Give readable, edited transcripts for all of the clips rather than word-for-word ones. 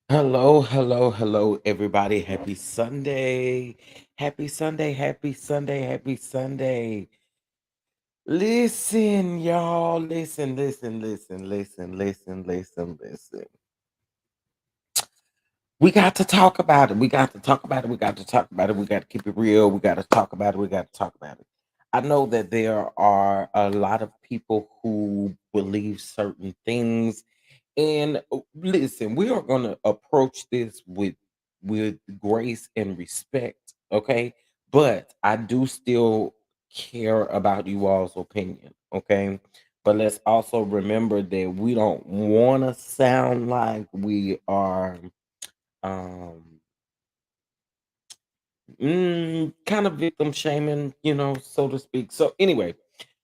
Hello, hello, hello, everybody. Happy Sunday. Happy Sunday, happy Sunday, happy Sunday. Listen, y'all. Listen, listen, listen, listen, listen, listen, listen. We got to talk about it. We got to talk about it. We got to talk about it. We got to keep it real. We got to talk about it. We got to talk about it. I know that there are a lot of people who believe certain things. And listen, we are going to approach this with grace and respect, okay? But I do still care about you all's opinion, okay? But let's also remember that we don't want to sound like we are um kind of victim shaming, so to speak. So anyway,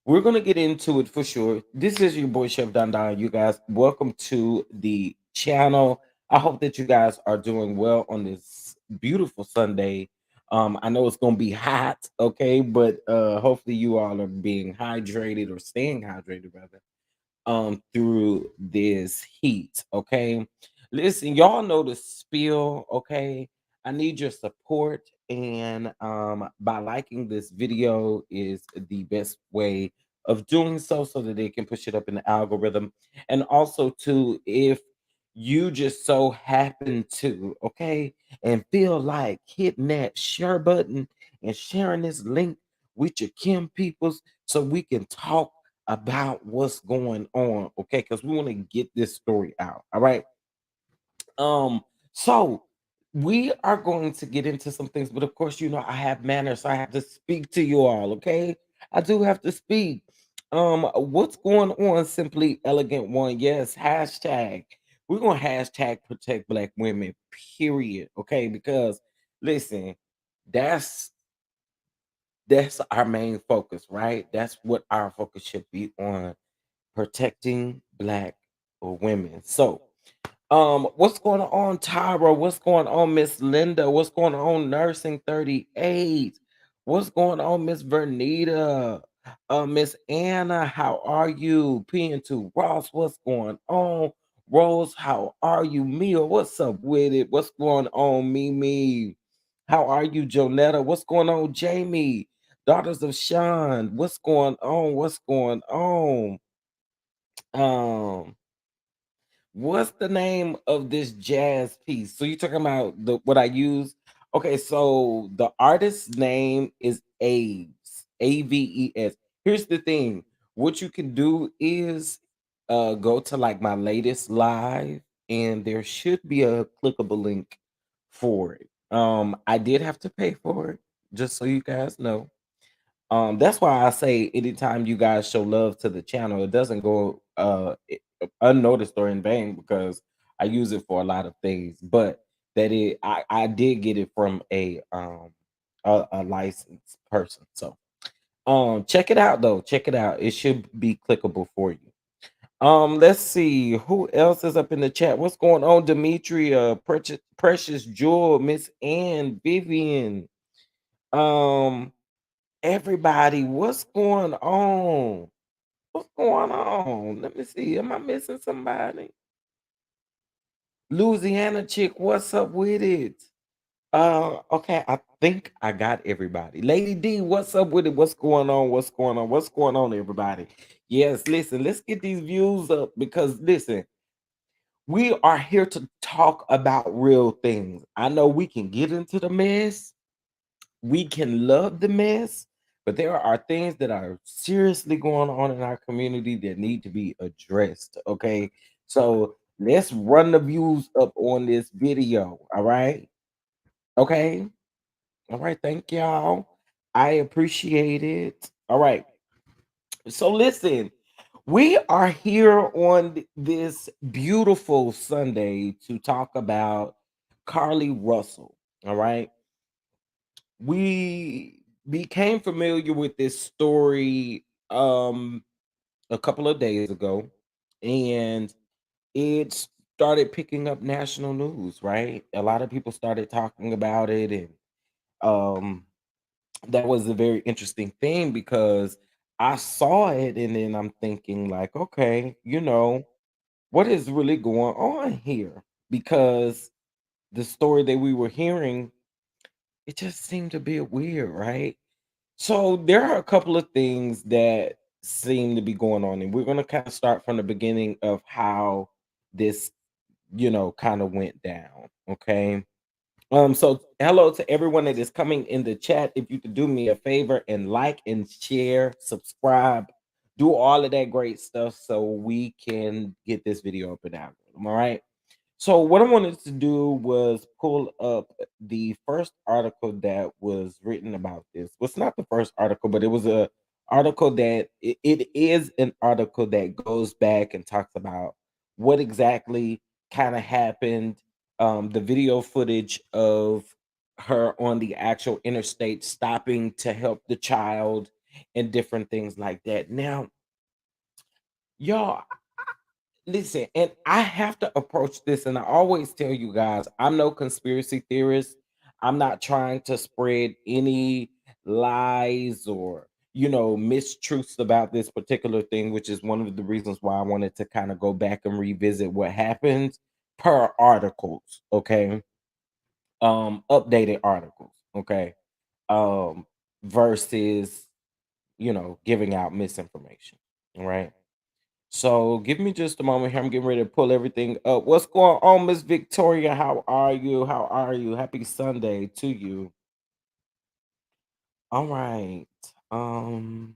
we're gonna get into it for sure. This is your boy Chef Don Don. You guys, welcome to the channel. I hope that you guys are doing well on this beautiful Sunday. I know it's gonna be hot, okay, but hopefully you all are being hydrated or staying hydrated rather through this heat. Okay, listen, y'all know the spiel. Okay, I need your support, and by liking this video is the best way of doing so, so that they can push it up in the algorithm. And also too, if you just so happen to, okay, and feel like hitting that share button and sharing this link with your kin peoples so we can talk about what's going on, okay? Because we want to get this story out. All right. So we are going to get into some things, but of course, I have manners, so I have to speak to you all, okay? I do have to speak. What's going on, Simply Elegant One? Yes, hashtag. We're gonna hashtag protect black women, period. Okay, because listen, that's that's our main focus, right? That's what our focus should be on, protecting black women. So, what's going on, Tyra? What's going on, Miss Linda? What's going on, Nursing 38? What's going on, Miss Vernita? Miss Anna, how are you? PN2 Ross, what's going on? Rose, how are you? Mia, what's up with it? What's going on, Mimi? How are you, Jonetta? What's going on, Jamie? Daughters of Sean. What's going on? What's going on? Um, what's the name of this jazz piece? So you're talking about the what I use? Okay, so the artist's name is Aves, Aves. Here's the thing. What you can do is go to like my latest live, and there should be a clickable link for it. I did have to pay for it, just so you guys know. That's why I say anytime you guys show love to the channel, it doesn't go unnoticed or in vain because I use it for a lot of things. But I did get it from a licensed person. So check it out though. Check it out. It should be clickable for you. Let's see who else is up in the chat. What's going on, Demetria, Precious Jewel, Miss Ann, Vivian. Um, Everybody, what's going on? What's going on? Let me see. Am I missing somebody? Louisiana chick, what's up with it? Okay, I think I got everybody. Lady D, what's up with it? What's going on? What's going on? What's going on, everybody? Yes, listen, let's get these views up because listen, we are here to talk about real things. I know we can get into the mess, we can love the mess, but there are things that are seriously going on in our community that need to be addressed. Okay. So let's run the views up on this video. All right. Okay. All right. Thank y'all. I appreciate it. All right. So listen, we are here on this beautiful Sunday to talk about Carlee Russel. All right. We became familiar with this story a couple of days ago, and it started picking up national news, right? A lot of people started talking about it, and um that was a very interesting thing because I saw it and then I'm thinking like, okay, what is really going on here? Because the story that we were hearing, it just seemed to be weird, right? So there are a couple of things that seem to be going on, and we're going to kind of start from the beginning of how this, kind of went down. Okay. So hello to everyone that is coming in the chat. If you could do me a favor and like and share, subscribe, do all of that great stuff so we can get this video up and out. All right. So what I wanted to do was pull up the first article that was written about this. Well, it's not the first article, but it was a article that it is an article that goes back and talks about what exactly kind of happened, the video footage of her on the actual interstate stopping to help the child and different things like that. Now, y'all, listen, and I have to approach this, and I always tell you guys, I'm no conspiracy theorist. I'm not trying to spread any lies or, mistruths about this particular thing, which is one of the reasons why I wanted to kind of go back and revisit what happened per articles, okay? Updated articles, okay? Um, versus, giving out misinformation, all right? So give me just a moment here. I'm getting ready to pull everything up. What's going on, Miss Victoria? How are you? How are you? Happy Sunday to you. All right. Um,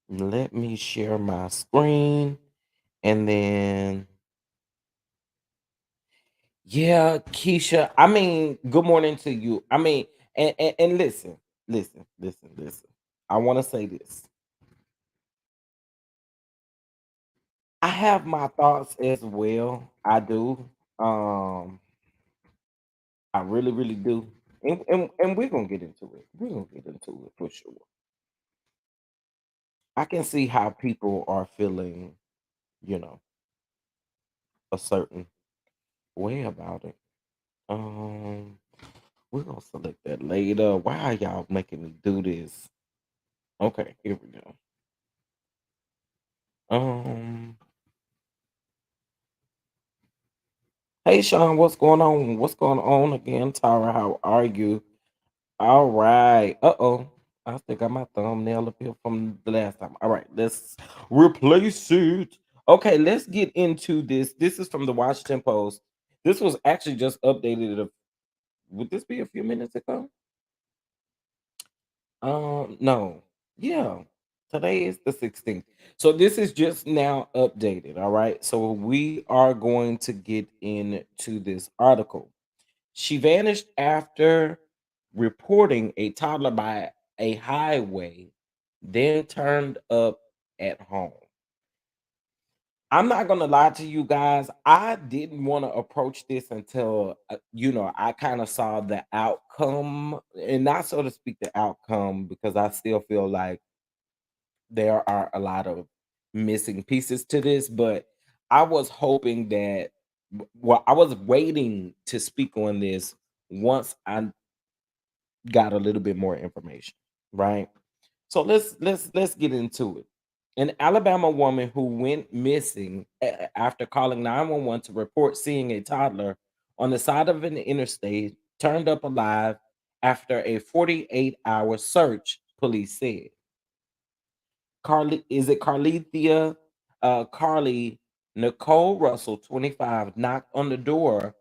Let me share my screen and then yeah, Keisha. I mean, good morning to you. I mean, and listen, listen. I want to say this. I have my thoughts as well. I do. Um, I really, really do. And we're gonna get into it. We're gonna get into it for sure. I can see how people are feeling, you know, a certain way about it. Um, we're gonna select that later. Why are y'all making me do this? Okay, here we go. Um, Hey Sean, what's going on? What's going on again? Tara, how are you? All right. Uh-oh. I think I got my thumbnail up here from the last time. All right, let's replace it. Okay, let's get into this. This is from the Washington Post. This was actually just updated. Would this be a few minutes ago? No. Yeah. Today is the 16th. So this is just now updated. All right. So we are going to get into this article. She vanished after reporting a toddler by a highway, then turned up at home. I'm not gonna lie to you guys. I didn't want to approach this until I kind of saw the outcome, and not so to speak the outcome, because I still feel like there are a lot of missing pieces to this. But I was hoping that, well, I was waiting to speak on this once I got a little bit more information, right? So let's get into it. An Alabama woman who went missing after calling 911 to report seeing a toddler on the side of an interstate turned up alive after a 48-hour search, police said. Carlee Nicole Russell, 25, knocked on the door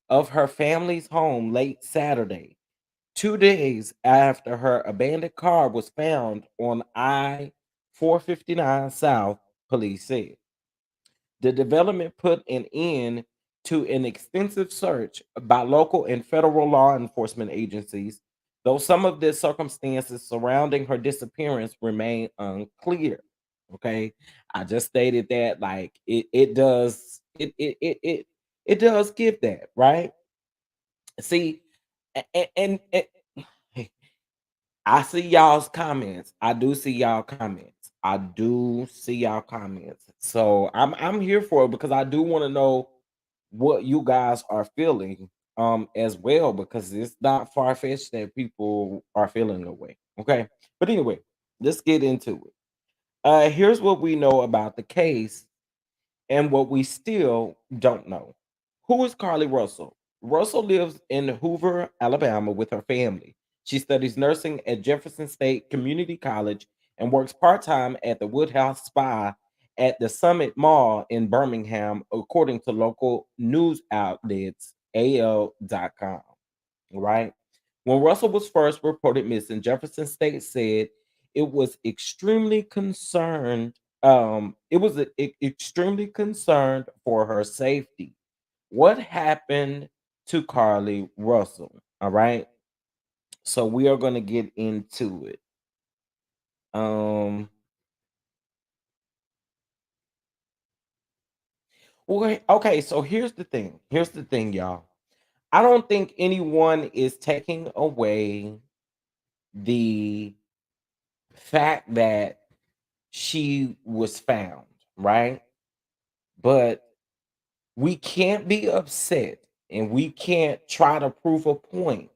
of her family's home late Saturday, 2 days after her abandoned car was found on I 459 South, police said. The development put an end to an extensive search by local and federal law enforcement agencies, though some of the circumstances surrounding her disappearance remain unclear. Okay. I just stated that, like, it does give that, right? See, and I see y'all's comments. I do see y'all comments. I do see y'all comments. So I'm here for it because I do want to know what you guys are feeling as well, because it's not far fetched that people are feeling away. Okay. But anyway, let's get into it. Here's what we know about the case and what we still don't know. Who is Carlee Russell? Russell lives in Hoover, Alabama with her family. She studies nursing at Jefferson State Community College and works part time at the Woodhouse Spa at the Summit Mall in Birmingham, according to local news outlets AL.com. Right? When Russell was first reported missing, Jefferson State said it was extremely concerned. Extremely concerned for her safety. What happened to Carlee Russell? All right. So we are going to get into it. Um okay, so here's the thing. Here's the thing, y'all. I don't think anyone is taking away the fact that she was found, right? But we can't be upset and we can't try to prove a point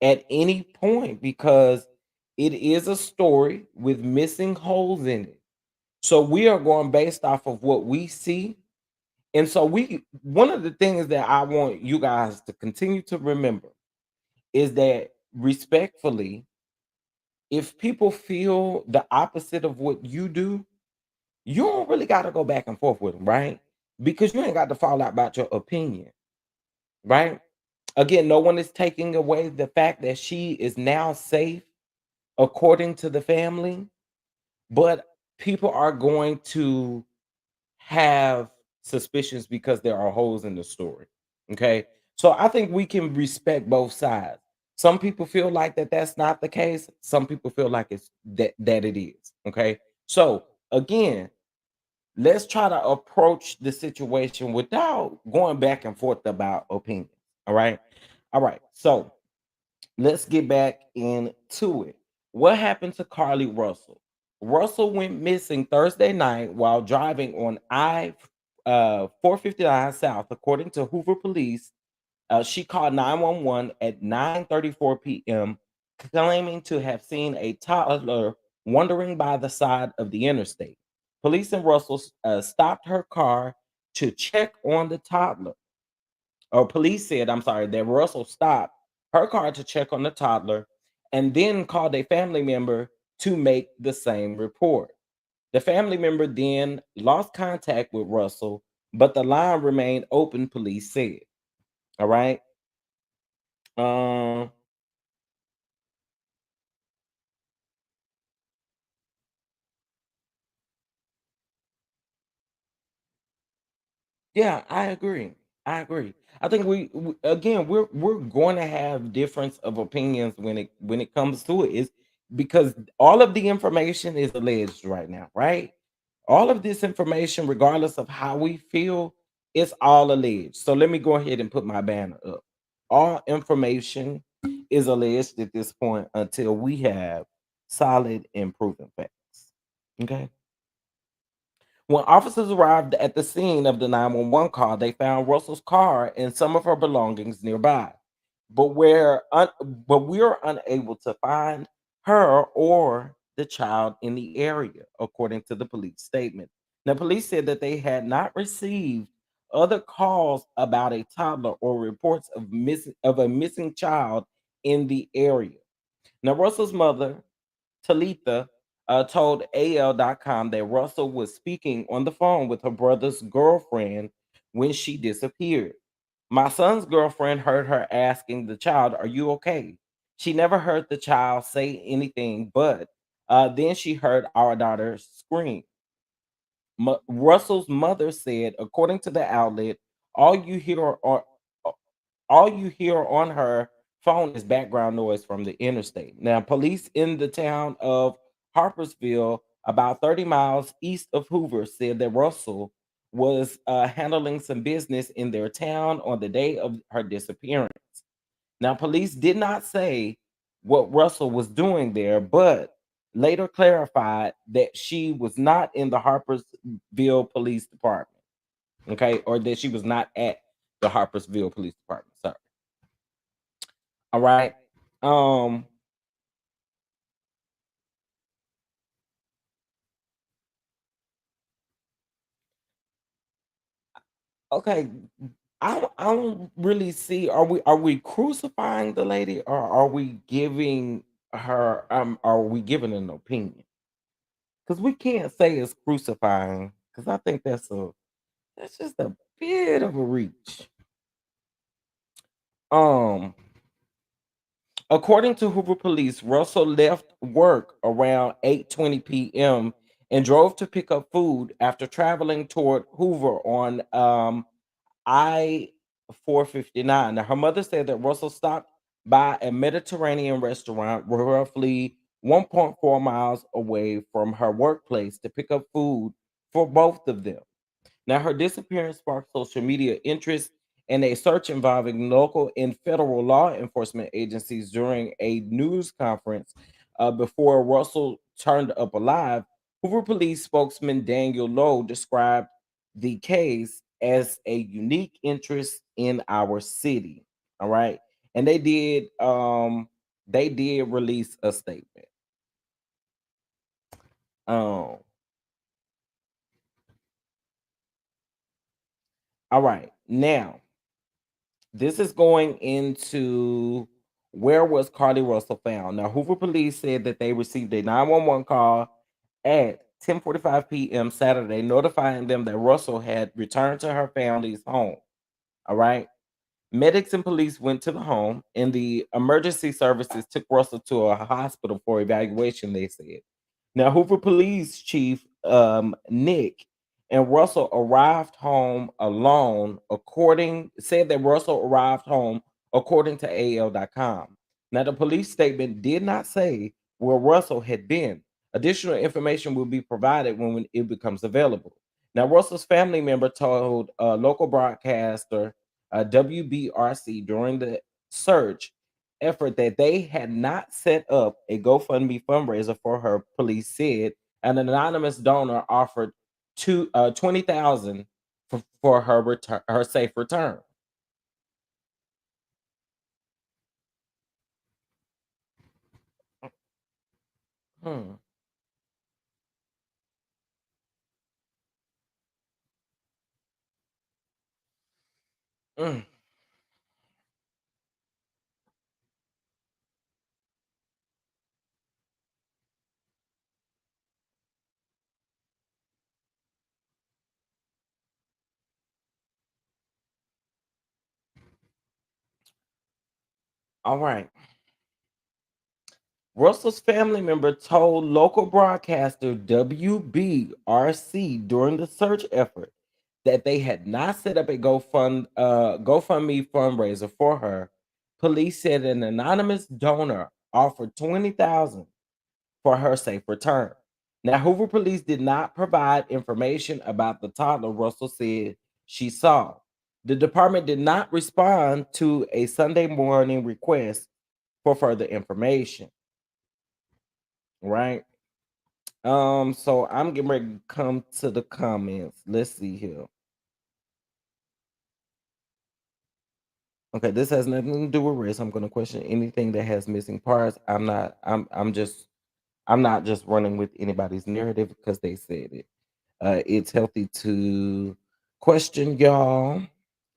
at any point, because it is a story with missing holes in it. So we are going based off of what we see. And so one of the things that I want you guys to continue to remember is that, respectfully, if people feel the opposite of what you do, you don't really got to go back and forth with them, right? Because you ain't got to fall out about your opinion, right? Again, no one is taking away the fact that she is now safe according to the family, but people are going to have suspicions because there are holes in the story. Okay. So I think we can respect both sides. Some people feel like that that's not the case. Some people feel like it's that it is. Okay. So again, let's try to approach the situation without going back and forth about opinions. All right. All right. So let's get back into it. What happened to Carlee Russell? Russell went missing Thursday night while driving on I 459 South, according to Hoover Police. She called 911 at 9:34 p.m., claiming to have seen a toddler wandering by the side of the interstate. Police and Russell stopped her car to check on the toddler. or police said, I'm sorry, that Russell stopped her car to check on the toddler and then called a family member to make the same report. The family member then lost contact with Russell, but the line remained open, police said. All right. Um, yeah, I agree. I agree. I think again we're going to have difference of opinions when it comes to it is because all of the information is alleged right now, right? All of this information, regardless of how we feel, it's all alleged. So let me go ahead and put my banner up. All information is alleged at this point until we have solid and proven facts. Okay. When officers arrived at the scene of the 911 call, they found Russell's car and some of her belongings nearby. But but we're unable to find her or the child in the area, according to the police statement. Now, police said that they had not received other calls about a toddler or reports of a missing child in the area. Now, Russell's mother, Talitha, told AL.com that Russell was speaking on the phone with her brother's girlfriend when she disappeared. My son's girlfriend heard her asking the child, "Are you okay?" She never heard the child say anything, but then she heard our daughter scream. Russell's mother said, according to the outlet, all you hear are all you hear on her phone is background noise from the interstate. Now, police in the town of Harpersville, about 30 miles east of Hoover, said that Russell was handling some business in their town on the day of her disappearance. Now, police did not say what Russell was doing there, but later clarified that she was not in the Harpersville Police Department. Okay, or that she was not at the Harpersville Police Department. Sorry. All right. Um, okay. I don't really see, are we crucifying the lady or are we giving an opinion? Because we can't say it's crucifying, because I think that's just a bit of a reach. Um, According to Hoover Police, Russell left work around 8:20 p.m. and drove to pick up food after traveling toward Hoover on I 459. Now, her mother said that Russell stopped by a Mediterranean restaurant roughly 1.4 miles away from her workplace to pick up food for both of them. Now, her disappearance sparked social media interest and a search involving local and federal law enforcement agencies during a news conference before Russell turned up alive. Hoover Police spokesman Daniel Lowe described the case as a unique interest in our city. All right. And they did release a statement. Um, all right. Now, this is going into where was Carlee Russell found. Now, Hoover police said that they received a 911 call at 10:45 p.m. Saturday, notifying them that Russell had returned to her family's home. All right. Medics and police went to the home, and the emergency services took Russell to a hospital for evaluation, they said. Now, Hoover Police Chief Nick and Russell arrived home alone, said that Russell arrived home according to AL.com. Now, the police statement did not say where Russell had been. Additional information will be provided when it becomes available. Now, Russell's family member told local broadcaster WBRC during the search effort that they had not set up a GoFundMe fundraiser for her, police said. An anonymous donor offered 20,000 for her safe return. Hmm. Mm. All right. Russell's family member told local broadcaster WBRC during the search effort that they had not set up a GoFundMe fundraiser for her. Police said an anonymous donor offered 20,000 for her safe return. Now, Hoover police did not provide information about the toddler Russell said she saw. The department did not respond to a Sunday morning request for further information, right? So I'm getting ready to come to the comments. Let's see here. Okay, this has nothing to do with race. I'm gonna question anything that has missing parts. I'm not just running with anybody's narrative because they said it. It's healthy to question y'all.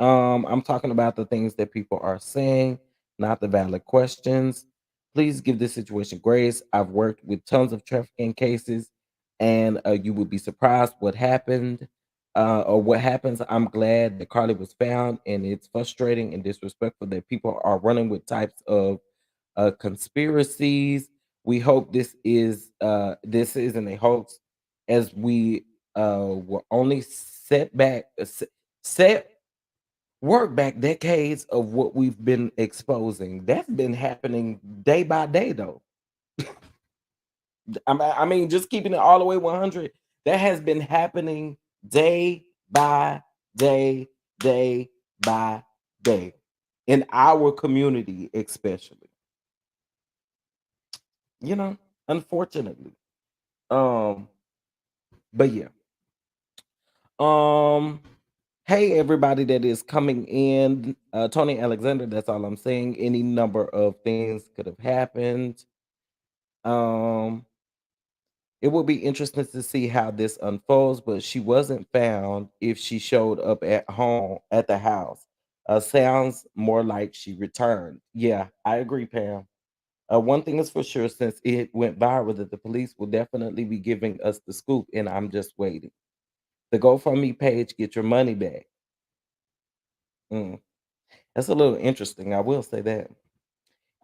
I'm talking about the things that people are saying, not the valid questions. Please give this situation grace. I've worked with tons of trafficking cases, and you would be surprised what happened or what happens. I'm glad that Carly was found, and it's frustrating and disrespectful that people are running with types of conspiracies. We hope this isn't a hoax, as we were only set work back decades of what we've been exposing. That's been happening day by day, though. I mean, just keeping it all the way 100. That has been happening day by day, day by day in our community, especially. You know, unfortunately. Um, but yeah. Um, hey everybody that is coming in. Tony Alexander, that's all I'm saying. Any number of things could have happened. Um, it will be interesting to see how this unfolds, but she wasn't found if she showed up at home at the house. Sounds more like she returned. Yeah, I agree, Pam. One thing is for sure, since it went viral, that the police will definitely be giving us the scoop, and I'm just waiting. The GoFundMe page, get your money back. Mm, that's a little interesting. I will say that.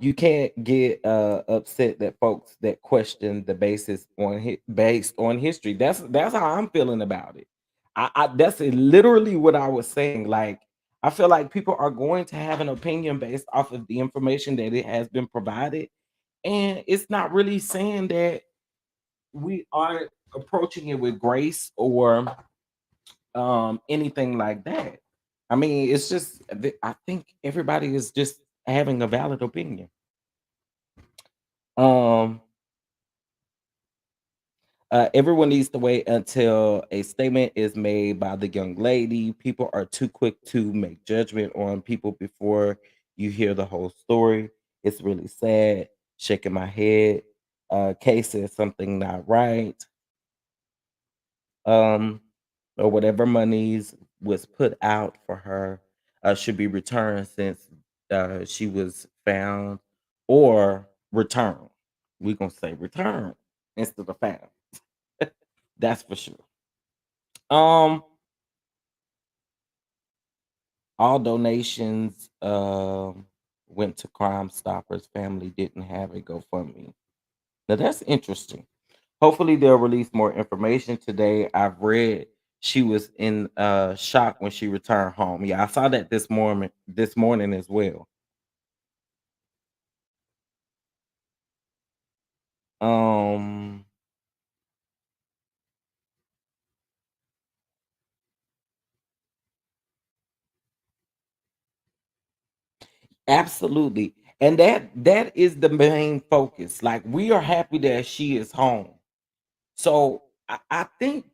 You can't get upset that folks that question the basis on based on history. That's how I'm feeling about it. That's literally what I was saying. Like, I feel like people are going to have an opinion based off of the information that it has been provided, and it's not really saying that we aren't approaching it with grace or anything like that. I mean, it's just I think everybody is just having a valid opinion. Um, everyone needs to wait until a statement is made by the young lady. People are too quick to make judgment on people before you hear the whole story. It's really sad. Shaking my head. Kay says something not right. Um, or whatever monies was put out for her should be returned since she was found, or returned. We're gonna say return instead of found. That's for sure. Um, all donations went to Crime Stoppers. Family didn't have a GoFundMe. Now that's interesting. Hopefully they'll release more information today. I've read she was in shock when she returned home. Yeah, I saw that this morning as well. Um, absolutely. And that is the main focus. Like, we are happy that she is home. So I think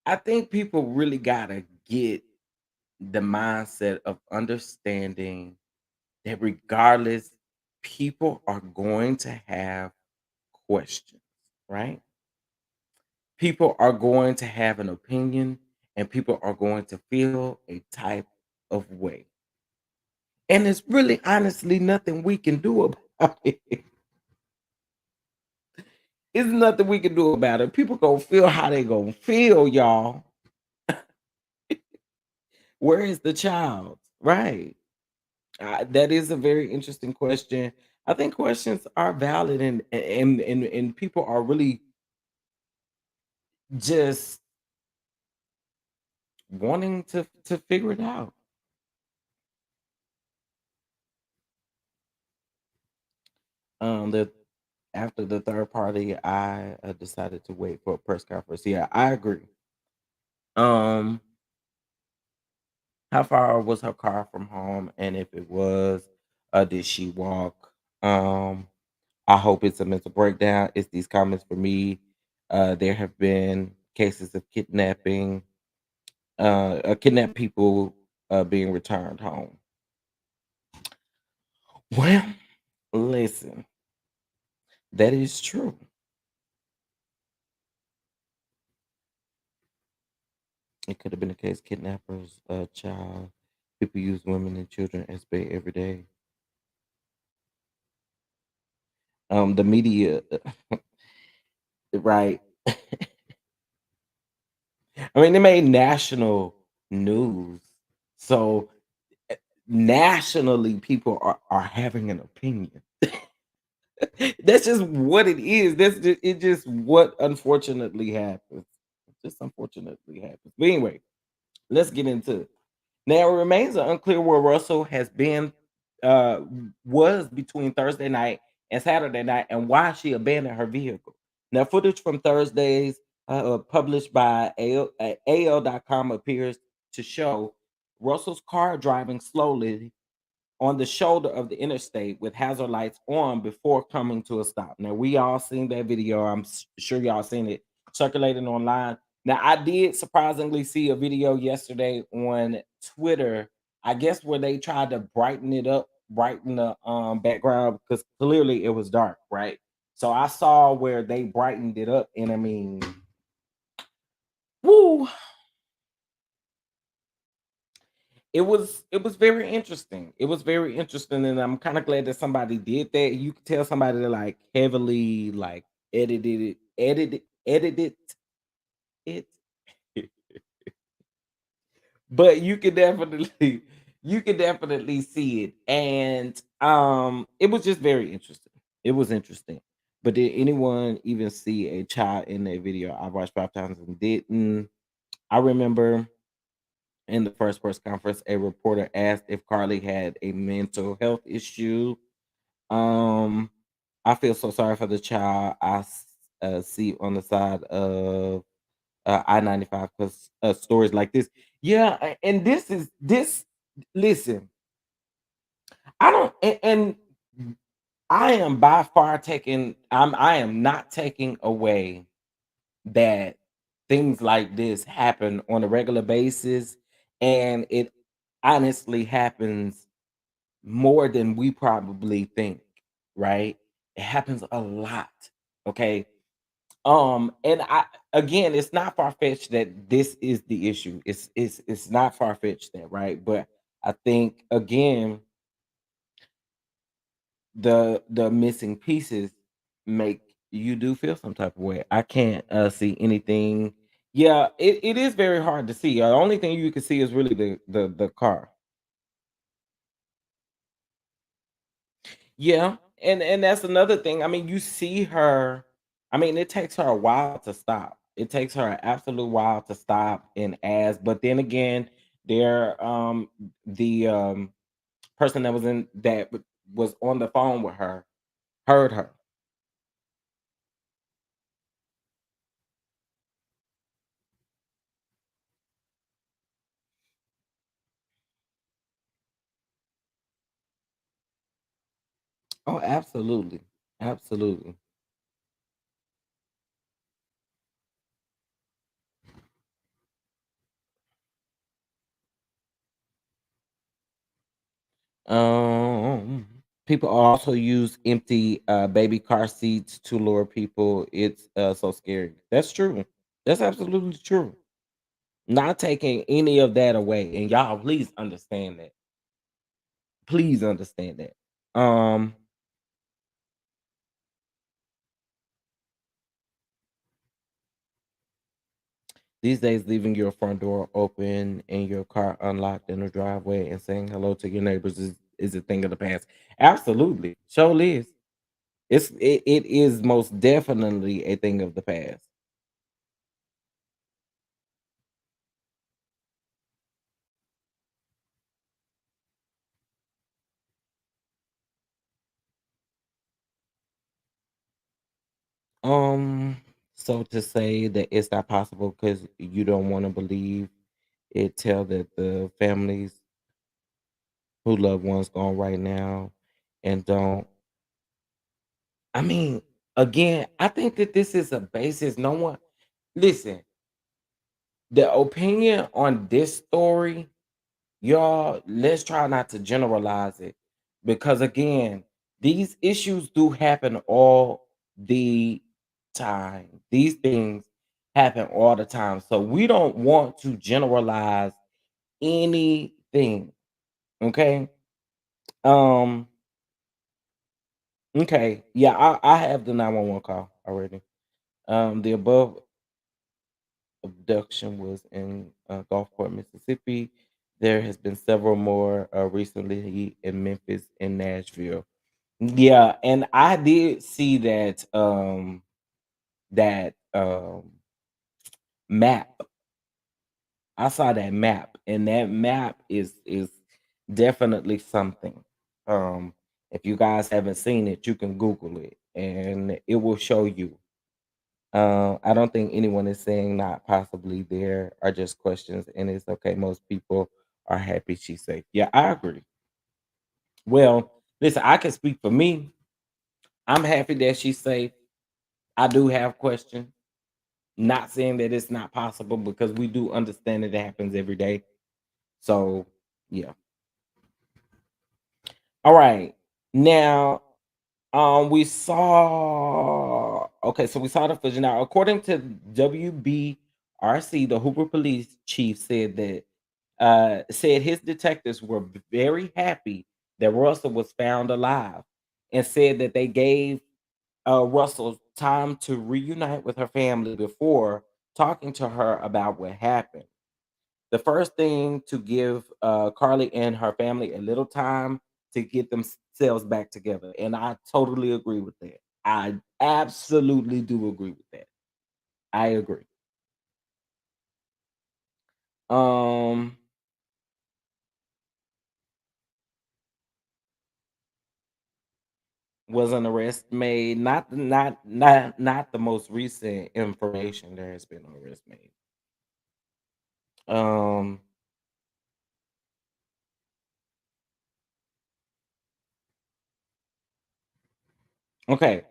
I think people really gotta get the mindset of understanding that regardless, people are going to have questions, right? People are going to have an opinion, and people are going to feel a type of way. And there's really honestly nothing we can do about it. It's nothing we can do about it. People gonna feel how they gonna feel, y'all. Where is the child? Right. That is a very interesting question. I think questions are valid, and people are really just wanting to figure it out. The After the third party, I decided to wait for a press conference. Yeah, I agree. Um, how far was her car from home, and if it was, did she walk? Um, I hope it's a mental breakdown. It's these comments for me. There have been cases of kidnapping, kidnapped people being returned home. Well, listen, that is true. It could have been a case kidnappers, child, people use women and children as bait every day. The media, right? I mean, they made national news, so nationally, people are having an opinion. That's just what it is. It just what unfortunately happens. It just unfortunately happens. But anyway, let's get into it. Now it remains unclear where Russell has been uh was between Thursday night and Saturday night and why she abandoned her vehicle. Now footage from Thursday's published by AL.com appears to show Russell's car driving slowly on the shoulder of the interstate with hazard lights on before coming to a stop. Now we all seen that video. Sure y'all seen it circulating online. Now I did surprisingly see a video yesterday on Twitter. I guess where they tried to brighten it up, brighten the background because clearly it was dark, right? So I saw where they brightened it up, and I mean, woo, it was very interesting. It was very interesting, and I'm kind of glad that somebody did that. You could tell somebody that like heavily like edited it, but you could definitely you could definitely see it, and it was just very interesting. It was interesting. But did anyone even see a child in that video? I watched 5 times and didn't. I remember in the first press conference, a reporter asked if Carly had a mental health issue. Um, I feel so sorry for the child see on the side of I-95 because stories like this. Yeah, and this is this. Listen, I don't, and I am by far taking. I am not taking away that things like this happen on a regular basis, and it honestly happens more than we probably think, right? It happens a lot. Okay. And I again, it's not far fetched that this is the issue. It's not far fetched that, right? But I think again, the missing pieces make you do feel some type of way. I can't see anything. Yeah, it is very hard to see. The only thing you can see is really the car. Yeah, and that's another thing. I mean, you see her. I mean, it takes her a while to stop. It takes her an absolute while to stop and ask. But then again, there the person that was in that was on the phone with her heard her. Oh, absolutely, absolutely. Um, People also use empty baby car seats to lure people. It's so scary. That's true. That's absolutely true. Not taking any of that away, and y'all please understand that. Please understand that. These days, leaving your front door open and your car unlocked in the driveway and saying hello to your neighbors is a thing of the past. Absolutely. Surely is. It is most definitely a thing of the past. Um, so to say that it's not possible because you don't want to believe it, tell that the families who love ones gone right now and don't. I mean, again, I think that this is a basis. No one listen, the opinion on this story, y'all, let's try not to generalize it. Because again, these issues do happen all the time. These things happen all the time. So we don't want to generalize anything. Okay. Um, okay. Yeah, I have the 911 call already. The above abduction was in Gulfport, Mississippi. There has been several more recently in Memphis and Nashville. Yeah, and I did see that map. I saw that map, and that map is definitely something. Um, if you guys haven't seen it, you can Google it, and it will show you. I don't think anyone is saying not possibly. There are just questions, and it's okay. Most people are happy she's safe. Yeah, I agree. Well, listen, I can speak for me. I'm happy that she's safe. I do have questions. Not saying that it's not possible because we do understand that it happens every day. So, yeah. All right. Now, we saw okay, so we saw the footage. Now, according to WBRC, the Hoover police chief said that said his detectives were very happy that Russell was found alive and said that they gave Russell time to reunite with her family before talking to her about what happened. The first thing to give Carlee and her family a little time to get themselves back together. And I totally agree with that. I absolutely do agree with that. I agree. Um, was an arrest made? Not the most recent information. There has been an arrest made. Um, okay.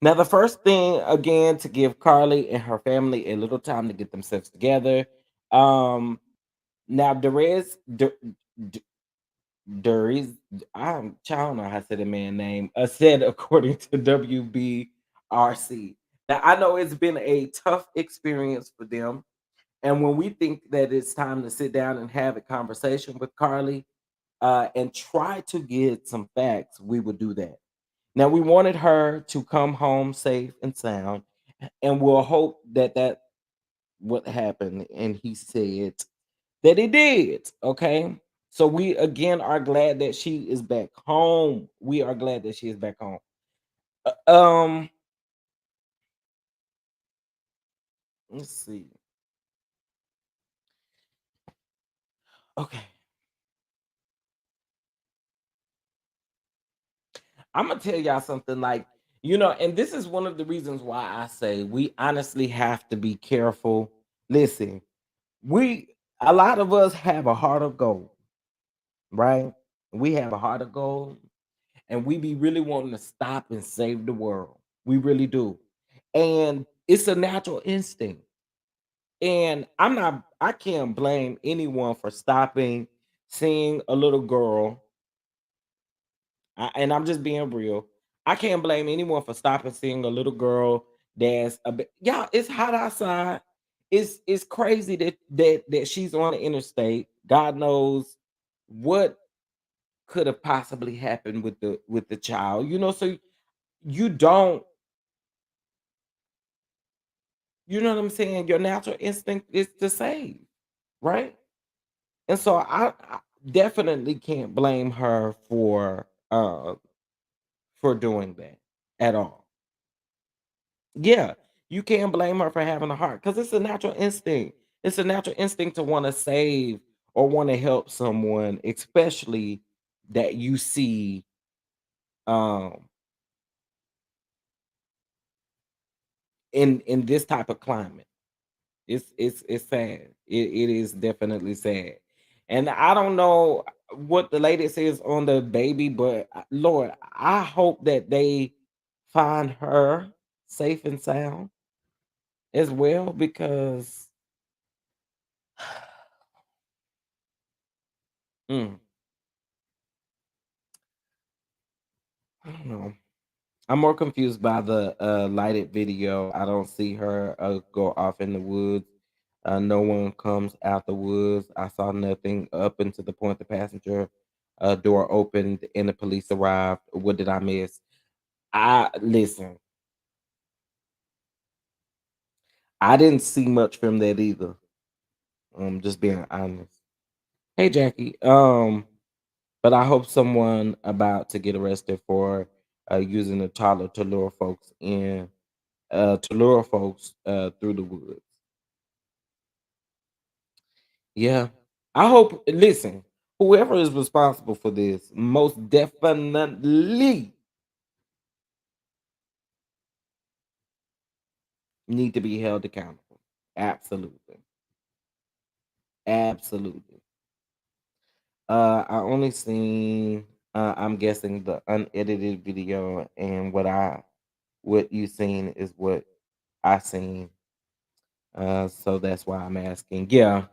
Now, the first thing again to give Carlee and her family a little time to get themselves together. Um, now there is I don't know how to say the man name. Said according to WBRC. Now I know it's been a tough experience for them, and when we think that it's time to sit down and have a conversation with Carlee, and try to get some facts, we would do that. Now we wanted her to come home safe and sound, and we'll hope that that what happened. And he said that he did. Okay. So we again are glad that she is back home. We are glad that she is back home. Um, let's see. Okay. I'm gonna tell y'all something like, and this is one of the reasons why I say we honestly have to be careful. Listen, we a lot of us have a heart of gold, right? We have a heart of gold, and we be really wanting to stop and save the world. We really do. And it's a natural instinct. And I can't blame anyone for stopping, seeing a little girl. And I'm just being real. I can't blame anyone for stopping, seeing a little girl that's a bit, yeah, it's hot outside. It's crazy that she's on the interstate. God knows what could have possibly happened with the child. So you don't, you know what I'm saying? Your natural instinct is to save, right? And so definitely can't blame her for doing that at all. Yeah, you can't blame her for having a heart because it's a natural instinct. It's a natural instinct to want to save or want to help someone, especially that you see um in this type of climate. It's sad. It is definitely sad. And I don't know what the latest is on the baby, but Lord, I hope that they find her safe and sound as well because mm, I don't know. I'm more confused by the lighted video. I don't see her go off in the woods. No one comes out the woods. I saw nothing up until the point the passenger door opened and the police arrived. What did I miss? I listen. I didn't see much from that either. Just being honest. Hey Jackie. But I hope someone about to get arrested for using a toddler to lure folks through the woods. Yeah. I hope listen, whoever is responsible for this most definitely need to be held accountable. Absolutely. Absolutely. I only seen I'm guessing the unedited video and what you seen is what I seen. So that's why I'm asking. Yeah,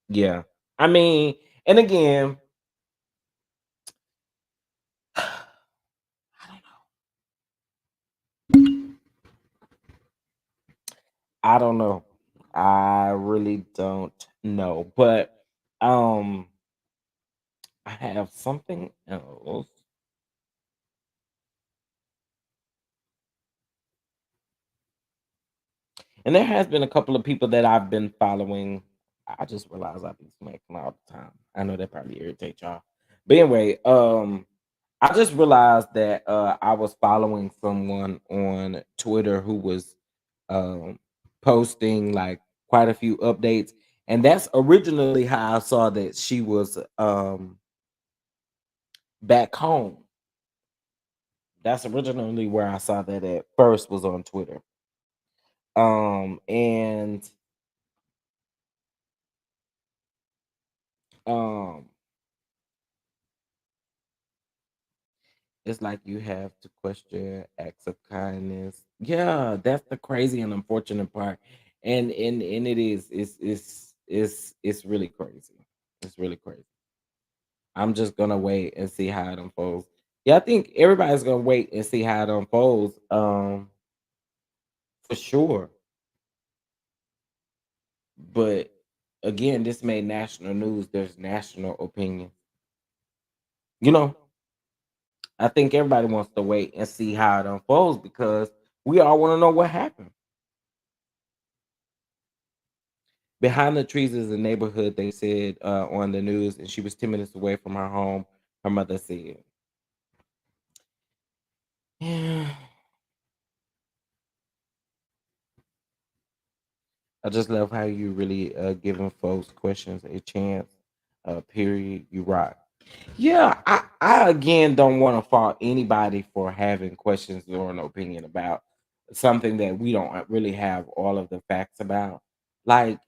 yeah. I mean, and again, I don't know. I really don't know. But um I have something else. And there has been a couple of people that I've been following. I just realized I've been smacking all the time. I know that probably irritates y'all. But anyway, I just realized that I was following someone on Twitter who was um posting like quite a few updates. And that's originally how I saw that she was back home. That's originally where I saw that at first was on Twitter. And um it's like you have to question acts of kindness. Yeah, that's the crazy and unfortunate part. And it is it's really crazy. It's really crazy. I'm just gonna wait and see how it unfolds. Yeah, I think everybody's gonna wait and see how it unfolds. For sure. But again, this made national news. There's national opinion. You know, I think everybody wants to wait and see how it unfolds because we all want to know what happened. Behind the trees is a neighborhood, they said on the news, and she was 10 minutes away from her home, her mother said. Yeah. I just love how you really giving folks questions a chance. Period. You rock. Yeah, I again don't want to fault anybody for having questions or an opinion about something that we don't really have all of the facts about. Like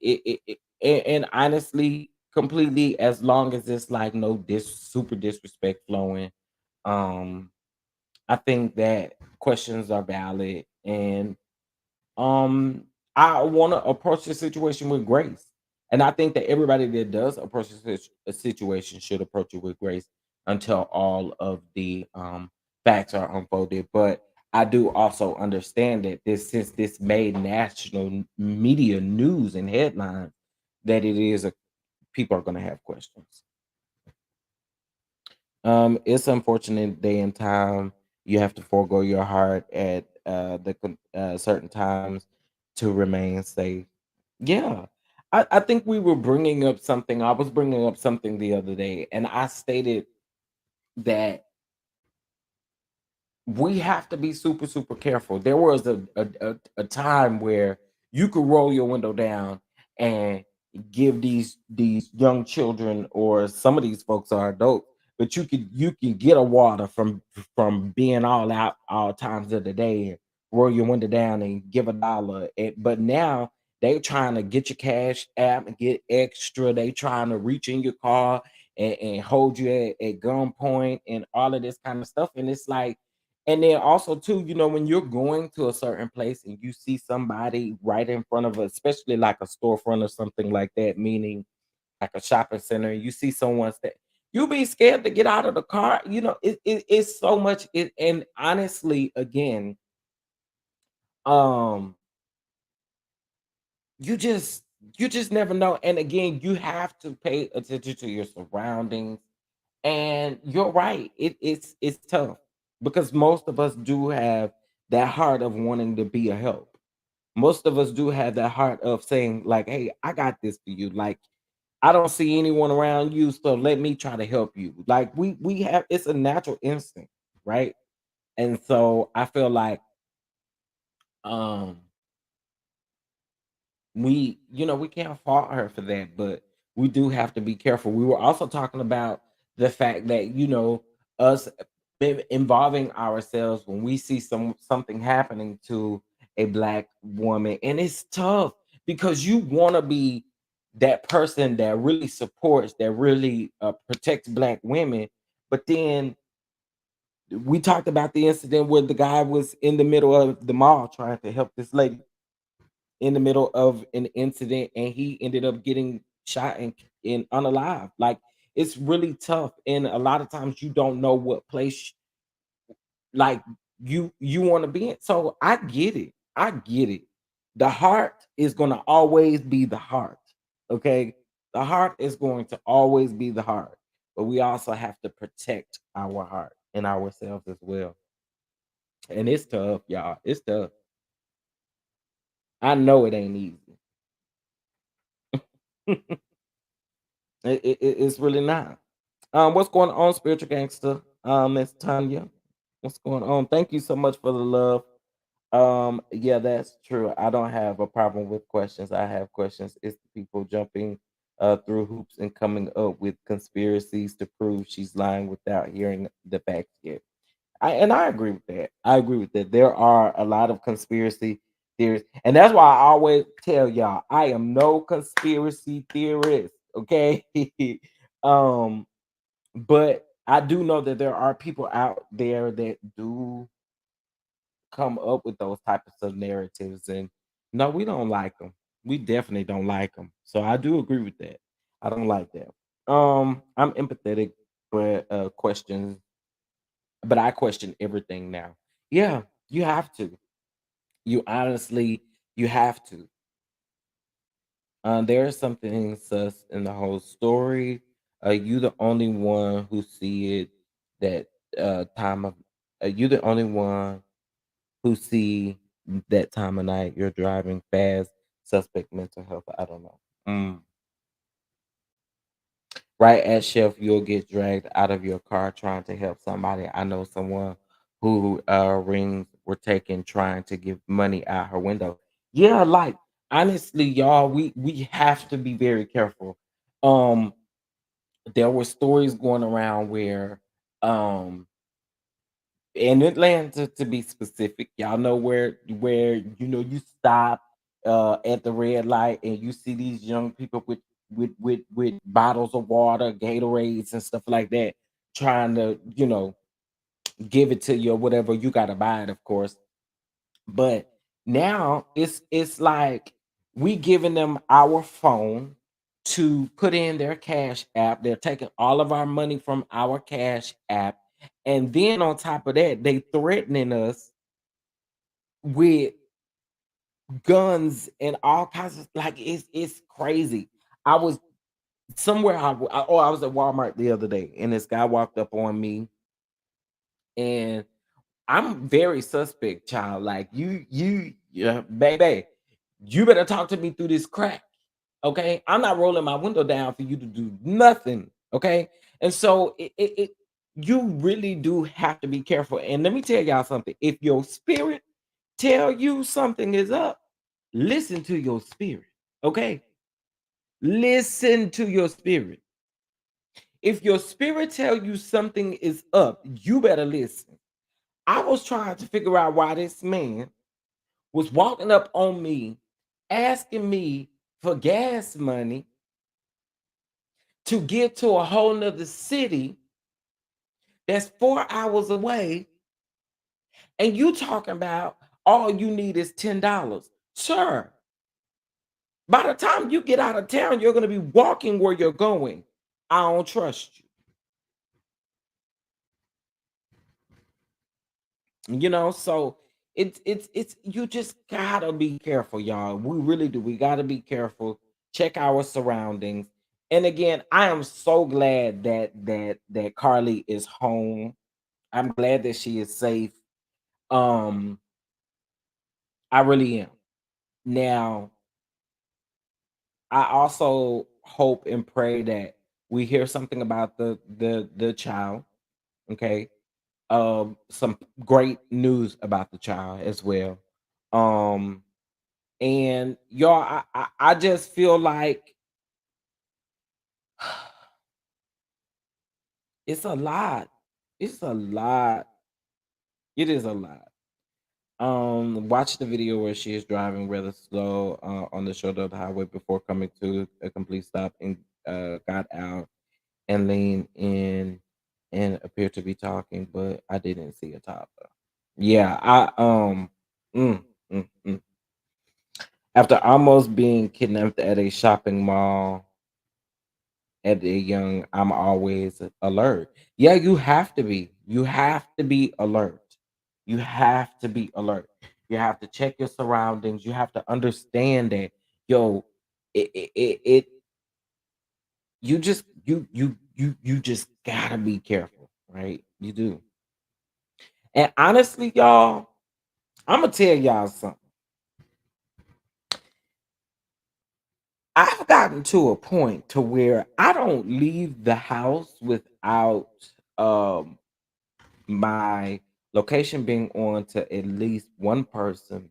and honestly, completely, as long as it's like no super disrespect flowing, um, I think that questions are valid and um, I want to approach the situation with grace, and I think that everybody that does approach a situation should approach it with grace until all of the facts are unfolded. But I do also understand that since this made national media news and headlines, that it is a people are going to have questions. It's unfortunate day and time you have to forego your heart at certain times to remain safe. Yeah, I think we were bringing up something. I was bringing up something the other day, and I stated that we have to be super super careful. There was a time where you could roll your window down and give these young children, or some of these folks are adults, but you can get a water from being all out all times of the day, and roll your window down and give $1. But now they trying to get your cash app and get extra. They trying to reach in your car and hold you at gunpoint and all of this kind of stuff. And it's like, and then also too, when you're going to a certain place and you see somebody right in front of, especially like a storefront or something like that, meaning like a shopping center, and you see someone that you be scared to get out of the car. It's so much. And honestly, again, um, you just you just never know. And again, you have to pay attention to your surroundings. And you're right. It's tough because most of us do have that heart of wanting to be a help. Most of us do have that heart of saying, like, hey, I got this for you. Like, I don't see anyone around you, so let me try to help you. Like we have, it's a natural instinct, right? And so I feel like um we can't fault her for that, but we do have to be careful. We were also talking about the fact that, us involving ourselves when we see something happening to a black woman. And it's tough because you want to be that person that really supports, that really protects black women. But then we talked about the incident where the guy was in the middle of the mall trying to help this lady in the middle of an incident, and he ended up getting shot and unalive. Like, it's really tough, and a lot of times you don't know what place, like, you want to be in. So I get it. I get it. The heart is going to always be the heart. Okay? The heart is going to always be the heart. But we also have to protect our heart and ourselves as well. And it's tough, y'all. It's tough. I know it ain't easy. It's really not. What's going on, spiritual gangster? Miss Tanya, what's going on? Thank you so much for the love. Yeah, that's true. I don't have a problem with questions. I have questions. It's the people jumping through hoops and coming up with conspiracies to prove she's lying without hearing the facts yet. I agree with that. I agree with that. There are a lot of conspiracy theories, and that's why I always tell y'all I am no conspiracy theorist. Okay, um, but I do know that there are people out there that do come up with those types of narratives, and no, we don't like them. We definitely don't like them. So I do agree with that. I don't like that. I'm empathetic, but questions, but I question everything now. Yeah, you have to. You honestly, you have to. There is something sus in the whole story. You the only one who see it that time of. You the only one who see that time of night. You're driving fast. Suspect mental health. I don't know. Right at shelf, you'll get dragged out of your car trying to help somebody. I know someone who rings were taken trying to give money out her window. Yeah, like, honestly, y'all, we have to be very careful. Um, there were stories going around where in Atlanta, to be specific, y'all know where you stop at the red light and you see these young people with bottles of water, Gatorades and stuff like that, trying to give it to you or whatever. You got to buy it, of course. But now it's like we giving them our phone to put in their cash app. They're taking all of our money from our cash app. And then on top of that, they threatening us with guns and all kinds of, like, it's crazy. I was somewhere I was at Walmart the other day and this guy walked up on me, and I'm very suspect, child. Like, yeah, baby, you better talk to me through this crack. Okay, I'm not rolling my window down for you to do nothing. Okay, and so you really do have to be careful. And let me tell y'all something: if your spirit tell you something is up, listen to your spirit. Okay, listen to your spirit. If your spirit tell you something is up, you better listen. I was trying to figure out why this man was walking up on me, asking me for gas money to get to a whole nother city that's 4 hours away, and you talking about all you need is $10. Sir, by the time you get out of town, you're going to be walking where you're going. I don't trust you. So it's you just gotta be careful, y'all. We really do. We gotta be careful. Check our surroundings. And again, I am so glad that Carlee is home. I'm glad that she is safe. Um, I really am. Now, I also hope and pray that we hear something about the child. Okay. Some great news about the child as well. Um, and y'all, I just feel like it's a lot. It's a lot. It is a lot. Watch the video where she is driving rather slow on the shoulder of the highway before coming to a complete stop and got out and leaned in and appeared to be talking, but I didn't see a toddler. Yeah, mm, mm. After almost being kidnapped at a shopping mall at a young, I'm always alert. Yeah, you have to be. You have to be alert. You have to be alert. You have to check your surroundings. You have to understand that, yo, it you just gotta be careful, right? You do. And honestly, y'all, I'm gonna tell y'all something. I've gotten to a point to where I don't leave the house without um my location being on to at least one person,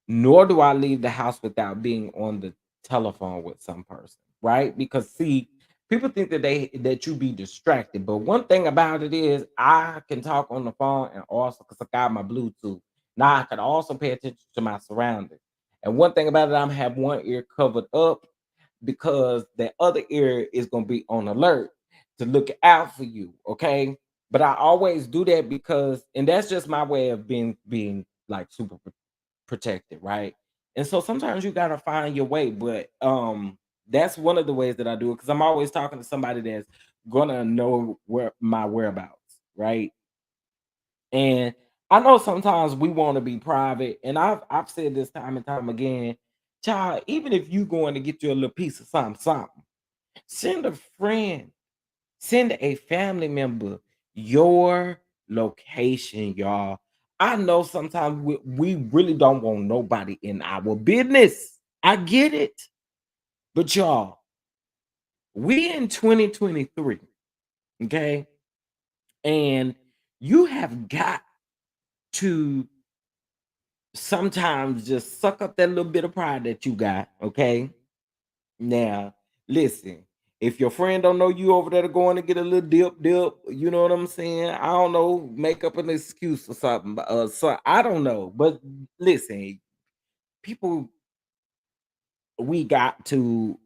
nor do I leave the house without being on the telephone with some person, right? Because see, people think that you be distracted, but one thing about it is I can talk on the phone and also because I got my Bluetooth. Now I can also pay attention to my surroundings. And one thing about it, I'm have one ear covered up because the other ear is gonna be on alert to look out for you. Okay. But I always do that because, and that's just my way of being like super protected, right? And so sometimes you gotta find your way, but that's one of the ways that I do it because I'm always talking to somebody that's gonna know where my whereabouts, right? And I know sometimes we want to be private, and I've said this time and time again, child, even if you going to get you a little piece of something, send a friend, send a family member your location, y'all. I know sometimes we really don't want nobody in our business. I get it. But y'all, we in 2023, okay? And you have got to sometimes just suck up that little bit of pride that you got, okay? Now, listen, if your friend don't know you over there going to get a little dip, you know what I'm saying? I don't know, make up an excuse or something. So I don't know, but listen, people, we got to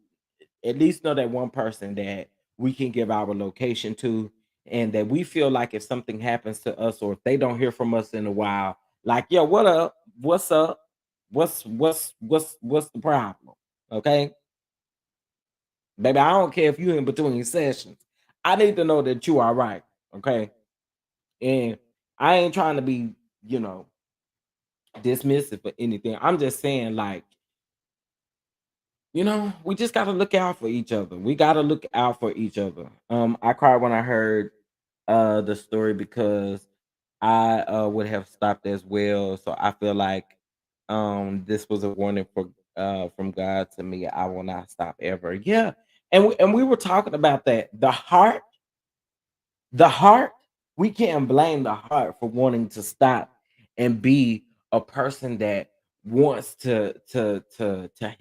at least know that one person that we can give our location to, and that we feel like if something happens to us or if they don't hear from us in a while, like, yo, what up? What's up? What's the problem? Okay, baby, I don't care if you in between sessions. I need to know that you are right. Okay. And I ain't trying to be, you know, dismissive or anything. I'm just saying, like, we just gotta look out for each other. We gotta look out for each other. I cried when I heard the story because I would have stopped as well. So I feel like this was a warning for from God to me, I will not stop ever. Yeah. And we were talking about that. The heart, we can't blame the heart for wanting to stop and be a person that wants to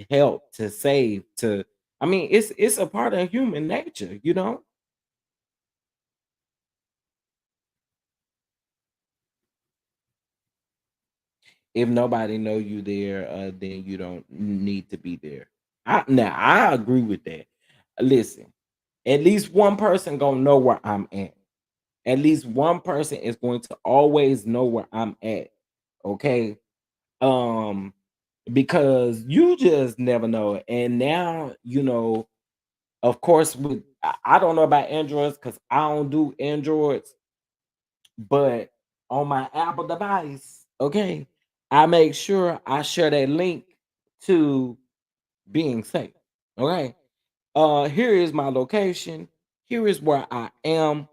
help, to save, to I mean, it's a part of human nature, you know? If nobody know you there, then you don't need to be there. I agree with that. Listen, at least one person gonna know where I'm at. At least one person is going to always know where I'm at. Okay. Um, because you just never know. And now, of course, with I don't know about Androids because I don't do Androids, but on my Apple device, okay, I make sure I share that link to being safe. Okay. Here is my location. Here is where I am.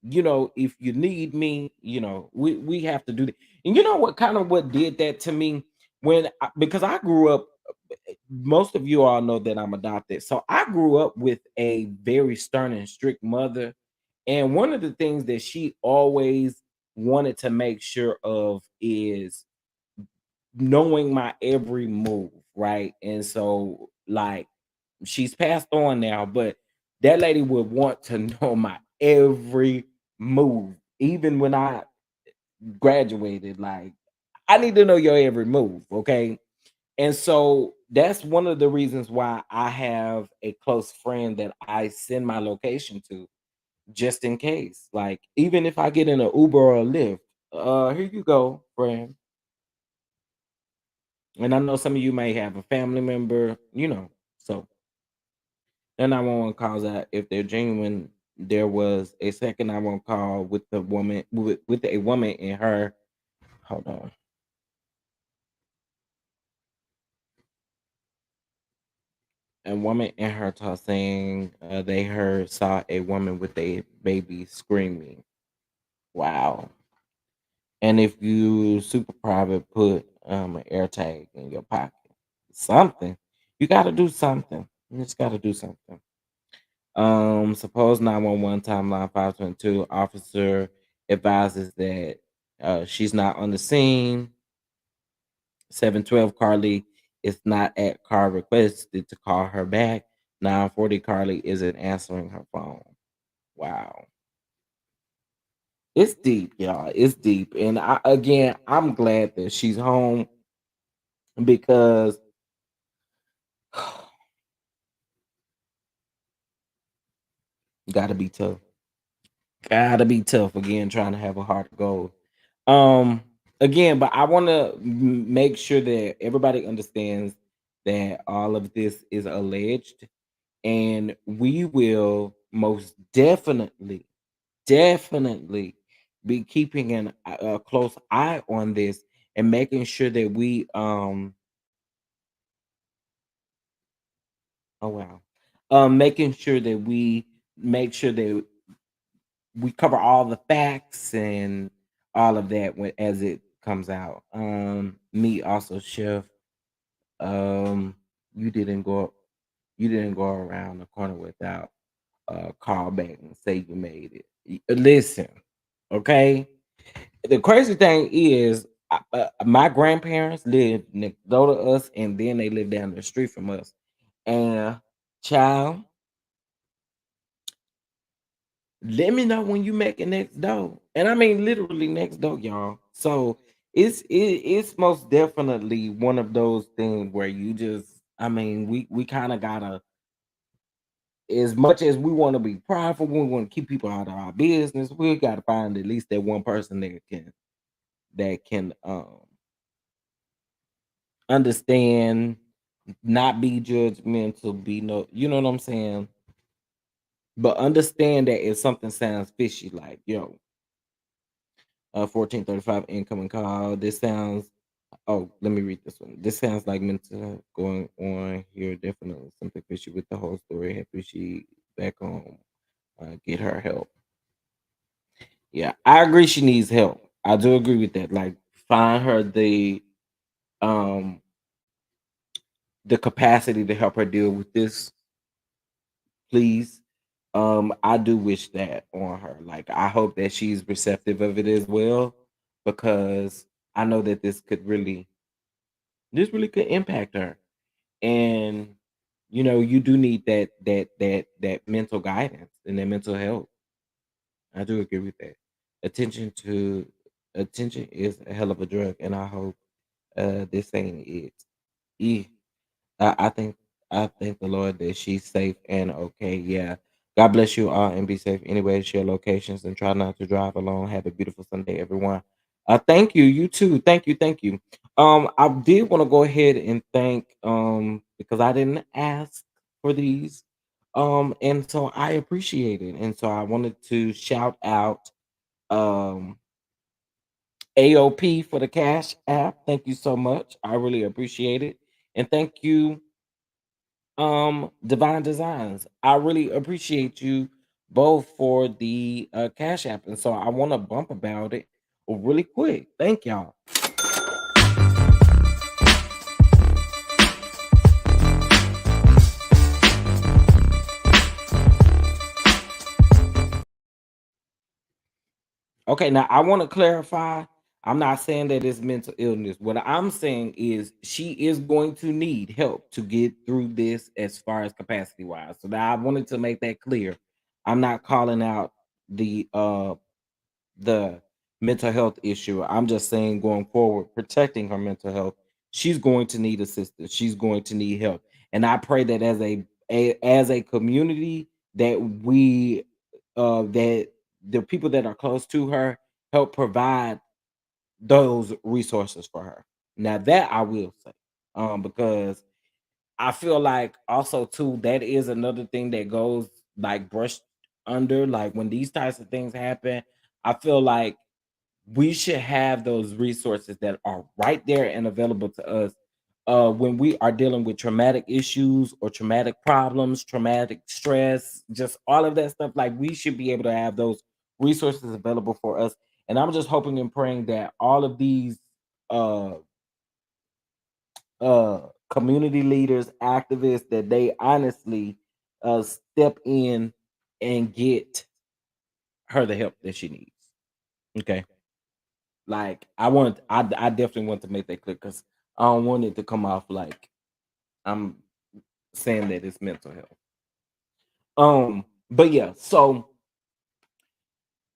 If you need me, we have to do that. And you know what kind of what did that to me because I grew up, most of you all know that I'm adopted. So I grew up with a very stern and strict mother. And one of the things that she always wanted to make sure of is knowing my every move, right? And so, like, she's passed on now, but that lady would want to know my every move, even when I graduated. Like, I need to know your every move, okay? And so that's one of the reasons why I have a close friend that I send my location to, just in case. Like, even if I get in an Uber or a Lyft, here you go, friend. And I know some of you may have a family member, so then I won't call that if they're genuine. There was a second I won't call with the woman with a woman in her. Hold on. A woman in her talk saying they heard saw a woman with a baby screaming. Wow. And if you super private, put an air tag in your pocket. Something. You got to do something. You just got to do something. Suppose 911 timeline 522 officer advises that she's not on the scene. 712 Carlee is not at car requested to call her back. 940 Carlee isn't answering her phone. Wow. It's deep, y'all. It's deep. And I'm glad that she's home because gotta be tough. Gotta be tough again, trying to have a heart of gold. Um, Again, but I want to make sure that everybody understands that all of this is alleged, and we will most definitely be keeping a close eye on this and making sure that we oh wow making sure that we make sure that we cover all the facts and all of that as it comes out. Me also, Chef. Um, you didn't go you didn't go around the corner without call back and say you made it. Listen, okay. The crazy thing is, my grandparents lived next door to us, and then they lived down the street from us. And child, let me know when you make it next door. And I mean literally next door, y'all. So it's most definitely one of those things where you just I mean, we kind of gotta, as much as we want to be prideful, we want to keep people out of our business, we gotta find at least that one person that can understand, not be judgmental, be no, you know what I'm saying? But understand that if something sounds fishy, like, yo, 1435 incoming call. This sounds. Oh, let me read this one. This sounds like mental going on here. Definitely something fishy with the whole story. Happy she back home. Get her help. Yeah, I agree. She needs help. I do agree with that. Like, find her the um the capacity to help her deal with this, please. I do wish that on her. Like, I hope that she's receptive of it as well, because I know that this really could impact her. And you do need that mental guidance and that mental health. I do agree with that. Attention to Attention is a hell of a drug, and I hope this ain't it. Yeah. I think I thank the Lord that she's safe and okay. Yeah. God bless you all and be safe. Anyway, share locations and try not to drive alone. Have a beautiful Sunday, everyone. Thank you. You too. Thank you. Thank you. I did want to go ahead and thank because I didn't ask for these. And so I appreciate it. And so I wanted to shout out um AOP for the Cash app. Thank you so much. I really appreciate it. And thank you, Divine Designs. I really appreciate you both for the Cash app. And so I want to bump about it really quick. Thank y'all. Okay, now I want to clarify. I'm not saying that it's mental illness. What I'm saying is she is going to need help to get through this as far as capacity wise. So now I wanted to make that clear. I'm not calling out the mental health issue. I'm just saying going forward, protecting her mental health, she's going to need assistance. She's going to need help. And I pray that as a community that we that the people that are close to her help provide those resources for her. Now that I will say. Because I feel like also too that is another thing that goes like brushed under, like when these types of things happen. I feel like we should have those resources that are right there and available to us when we are dealing with traumatic issues or traumatic problems, traumatic stress, just all of that stuff. Like we should be able to have those resources available for us. And I'm just hoping and praying that all of these uh community leaders, activists, that they honestly step in and get her the help that she needs. Okay. Like I definitely want to make that clear because I don't want it to come off like I'm saying that it's mental health. But yeah, so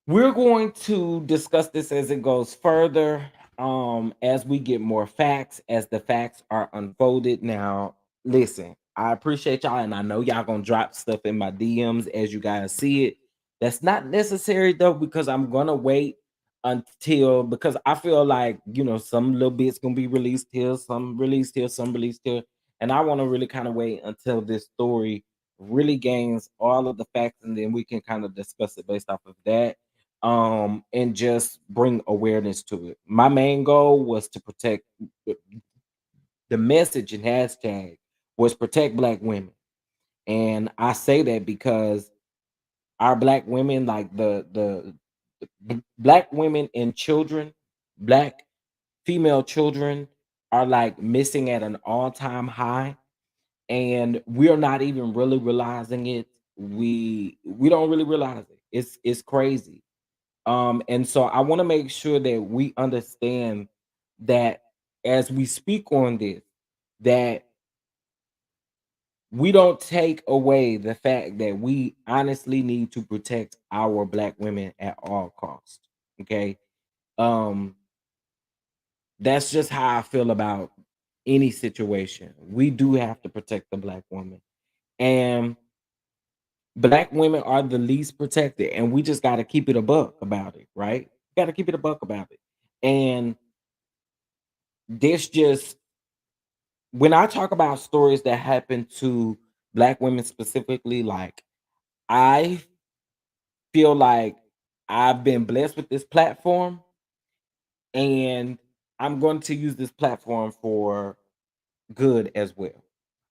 we're going to discuss this as it goes further, as we get more facts, as the facts are unfolded. Now, listen, I appreciate y'all, and I know y'all gonna drop stuff in my DMs as you guys see it. That's not necessary though, because I'm gonna wait until because I feel like some little bits gonna be released here, some released here, some released here, and I want to really kind of wait until this story really gains all of the facts, and then we can kind of discuss it based off of that, and just bring awareness to it. My main goal was to protect the message and hashtag was protect black women. And I say that because our black women, like the black women and children, black female children are like missing at an all-time high, and we're not even really realizing it. We don't really realize it. It's crazy. And so I want to make sure that we understand that as we speak on this, that we don't take away the fact that we honestly need to protect our black women at all costs. Okay. Um, that's just how I feel about any situation. We do have to protect the black woman. And black women are the least protected, and we just got to keep it a buck about it, right? Got to keep it a buck about it. And this just when I talk about stories that happen to black women specifically, like I feel like I've been blessed with this platform, and I'm going to use this platform for good as well.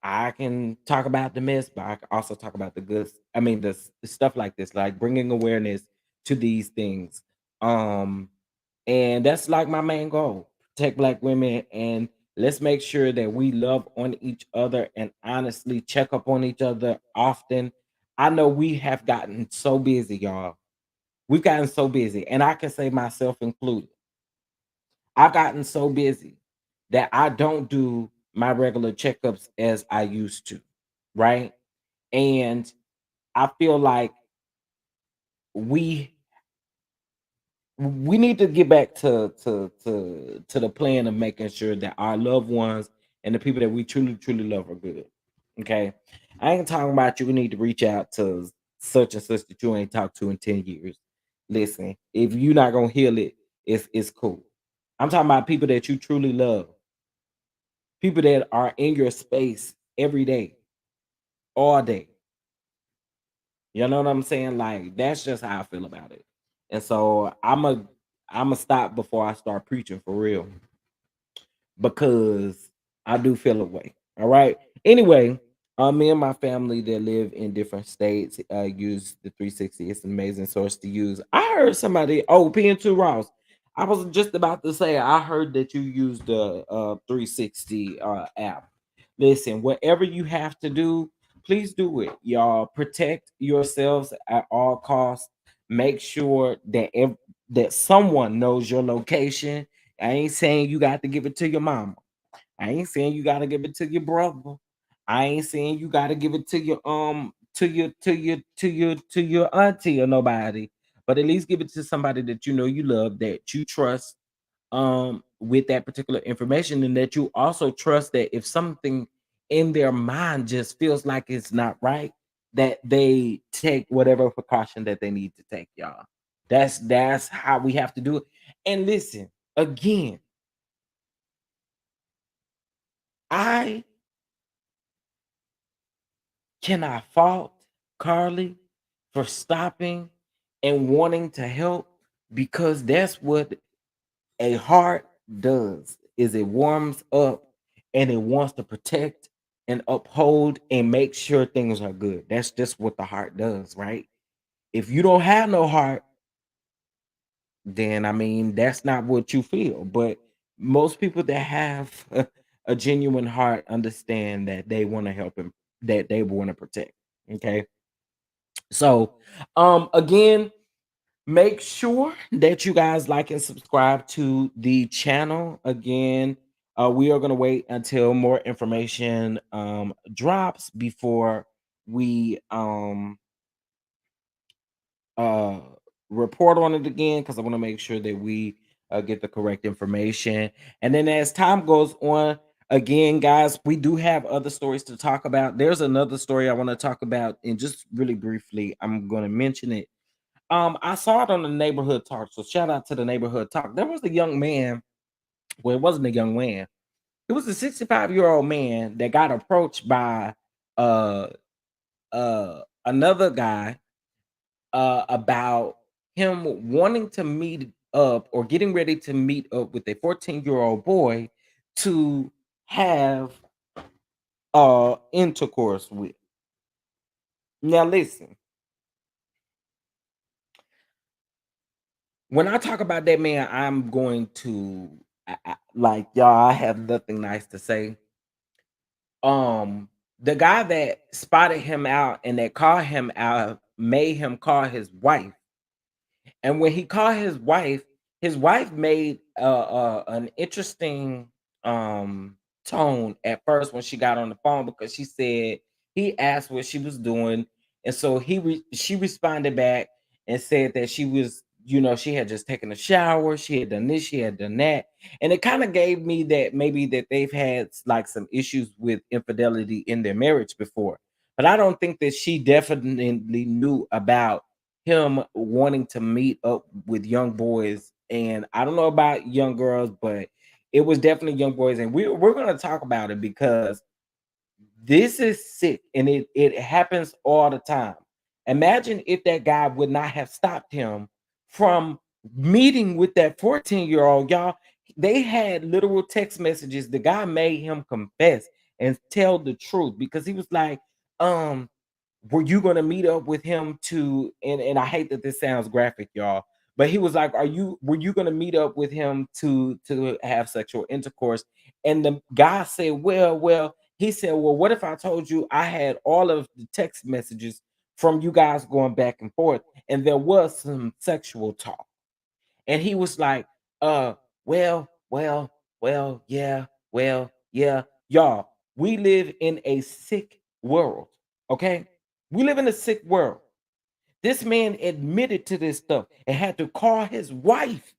I can talk about the mess, but I can also talk about the good. I mean, the stuff like this, like bringing awareness to these things. Um, and that's like my main goal: protect black women and Let's make sure that we love on each other and honestly check up on each other often. I know we have gotten so busy, y'all. We've gotten so busy, and I can say myself included. I've gotten so busy that I don't do my regular checkups as I used to, right? And I feel like we we need to get back to the plan of making sure that our loved ones and the people that we truly love are good. Okay, I ain't talking about you need to reach out to such and such that you ain't talked to in 10 years. Listen, if you're not gonna heal it, it's cool. I'm talking about people that you truly love, people that are in your space every day, all day. You know what I'm saying? Like that's just how I feel about it. And so I'm a stop before I start preaching for real because I do feel a way. All right. Anyway, me and my family that live in different states use the 360. It's an amazing source to use. I heard somebody, oh, PN2 Ross. I was just about to say, I heard that you use the 360 app. Listen, whatever you have to do, please do it. Y'all protect yourselves at all costs. Make sure that that someone knows your location. I ain't saying you got to give it to your mama. I ain't saying you got to give it to your brother. I ain't saying you got to give it to your to your auntie or nobody. But at least give it to somebody that you know you love, that you trust with that particular information, and that you also trust that if something in their mind just feels like it's not right, that they take whatever precaution that they need to take, y'all. That's how we have to do it. And listen, again, I cannot fault Carlee for stopping and wanting to help, because that's what a heart does, is it warms up and it wants to protect and uphold and make sure things are good. That's just what the heart does, right? If you don't have no heart, then I mean that's not what you feel. But most people that have a genuine heart understand that they want to help him, that they want to protect. Okay. So again, make sure that you guys like and subscribe to the channel. Again, we are going to wait until more information drops before we uh report on it again, because I want to make sure that we get the correct information. And then as time goes on, again, guys, we do have other stories to talk about. There's another story I want to talk about, and just really briefly, I'm going to mention it. I saw it on the neighborhood talk. So shout out to the neighborhood talk. There was a young man. Well, it wasn't a young man. It was a 65-year-old man that got approached by uh another guy about him wanting to meet up, or getting ready to meet up with a 14-year-old boy to have intercourse with. Now listen, when I talk about that man, I'm going to like y'all. I have nothing nice to say. Um, the guy that spotted him out and that called him out made him call his wife, and when he called his wife made an interesting tone at first when she got on the phone, because she said he asked what she was doing, and so she responded back and said that she was, she had just taken a shower, she had done this, she had done that, and it kind of gave me that maybe that they've had like some issues with infidelity in their marriage before. But I don't think that she definitely knew about him wanting to meet up with young boys. And I don't know about young girls, but it was definitely young boys. And we're going to talk about it because this is sick, and it happens all the time. Imagine if that guy would not have stopped him from meeting with that 14-year-old, y'all. They had literal text messages. The guy made him confess and tell the truth, because he was like, were you gonna meet up with him to, and I hate that this sounds graphic, y'all, But he was like, were you gonna meet up with him to have sexual intercourse? And the guy said, well, he said, well, what if I told you I had all of the text messages from you guys going back and forth, and there was some sexual talk? And he was like, uh, well, well, yeah. Y'all, we live in a sick world. Okay. We live in a sick world. This man admitted to this stuff and had to call his wife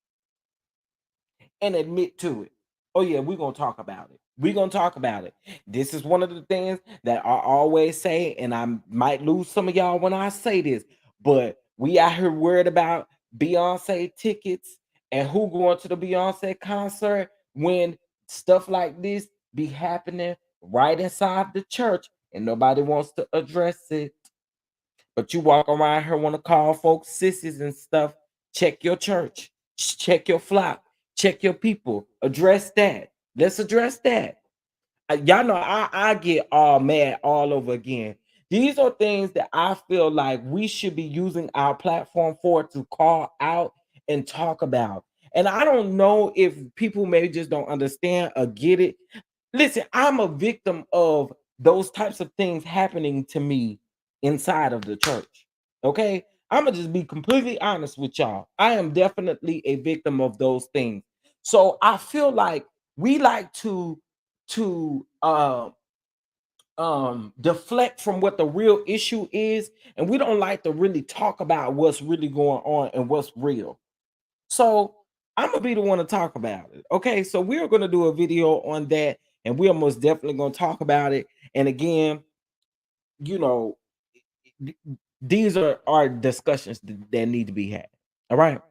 and admit to it. Oh yeah, we're gonna talk about it. We're gonna talk about it. This is one of the things that I always say, and I might lose some of y'all when I say this, but we out here worried about Beyonce tickets and who going to the Beyonce concert when stuff like this be happening right inside the church and nobody wants to address it. But you walk around here want to call folks sissies and stuff. Check your church, check your flock, check your people. Address that. Let's address that. Y'all know I get all mad all over again. These are things that I feel like we should be using our platform for, to call out and talk about. And I don't know if people maybe just don't understand or get it. Listen, I'm a victim of those types of things happening to me inside of the church. Okay. I'm gonna just be completely honest with y'all. I am definitely a victim of those things. So I feel like we like to deflect from what the real issue is, and we don't like to really talk about what's really going on and what's real. So I'm gonna be the one to talk about it. Okay, so we're gonna do a video on that, and we are most definitely gonna talk about it. And again, you know, th- these are our discussions that need to be had. All right.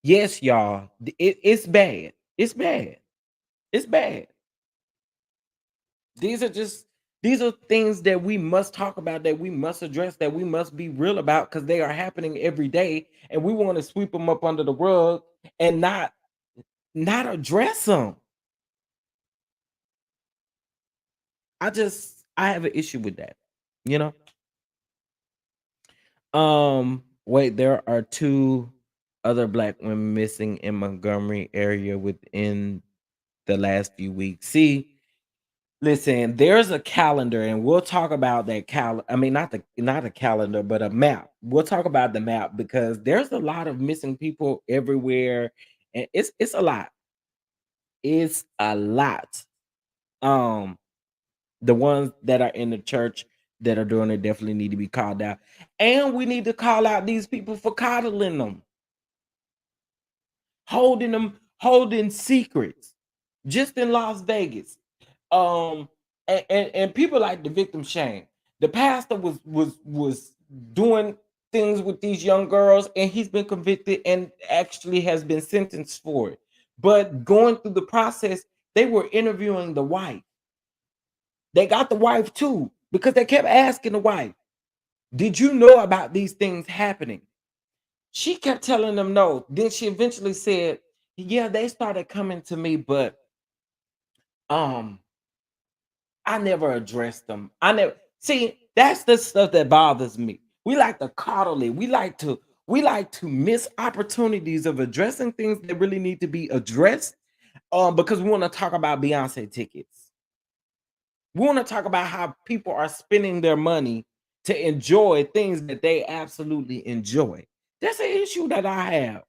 Yes, y'all. It's bad. It's bad. It's bad. These are just these are things that we must talk about, that we must address, that we must be real about, because they are happening every day, and we want to sweep them up under the rug and not address them. I have an issue with that. You know. Wait, there are two other black women missing in Montgomery area within the last few weeks. See, listen, there's a calendar, and we'll talk about that I mean, not a calendar, but a map. We'll talk about the map because there's a lot of missing people everywhere, and it's a lot. It's a lot. Um, the ones that are in the church that are doing it definitely need to be called out, and we need to call out these people for coddling them, holding secrets, just in Las Vegas. um and people like the victim shame. The pastor was doing things with these young girls, and he's been convicted and actually has been sentenced for it. But going through the process, they were interviewing the wife. They got the wife too, because they kept asking the wife, did you know about these things happening? She kept telling them no. Then she eventually said, yeah, they started coming to me, but um I never addressed them. I never see, that's the stuff that bothers me. We like to coddle it. We like to miss opportunities of addressing things that really need to be addressed. Because we want to talk about Beyonce tickets. We want to talk about how people are spending their money to enjoy things that they absolutely enjoy. That's an issue that I have.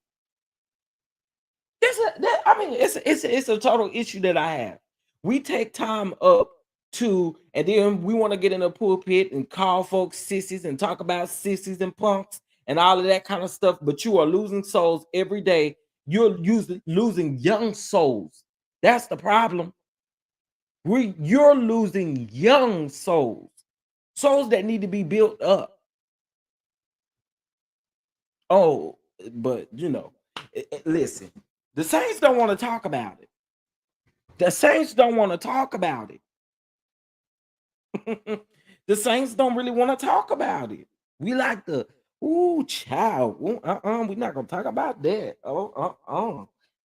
I mean, it's a total issue that I have. We take time up and then we want to get in a pulpit and call folks sissies and talk about sissies and punks and all of that kind of stuff. But you are losing souls every day. Losing young souls. That's the problem. You're losing young souls that need to be built up. Oh, but listen, the Saints don't want to talk about it. The Saints don't want to talk about it. The Saints don't really want to talk about it. We like the ooh child. We're not gonna talk about that.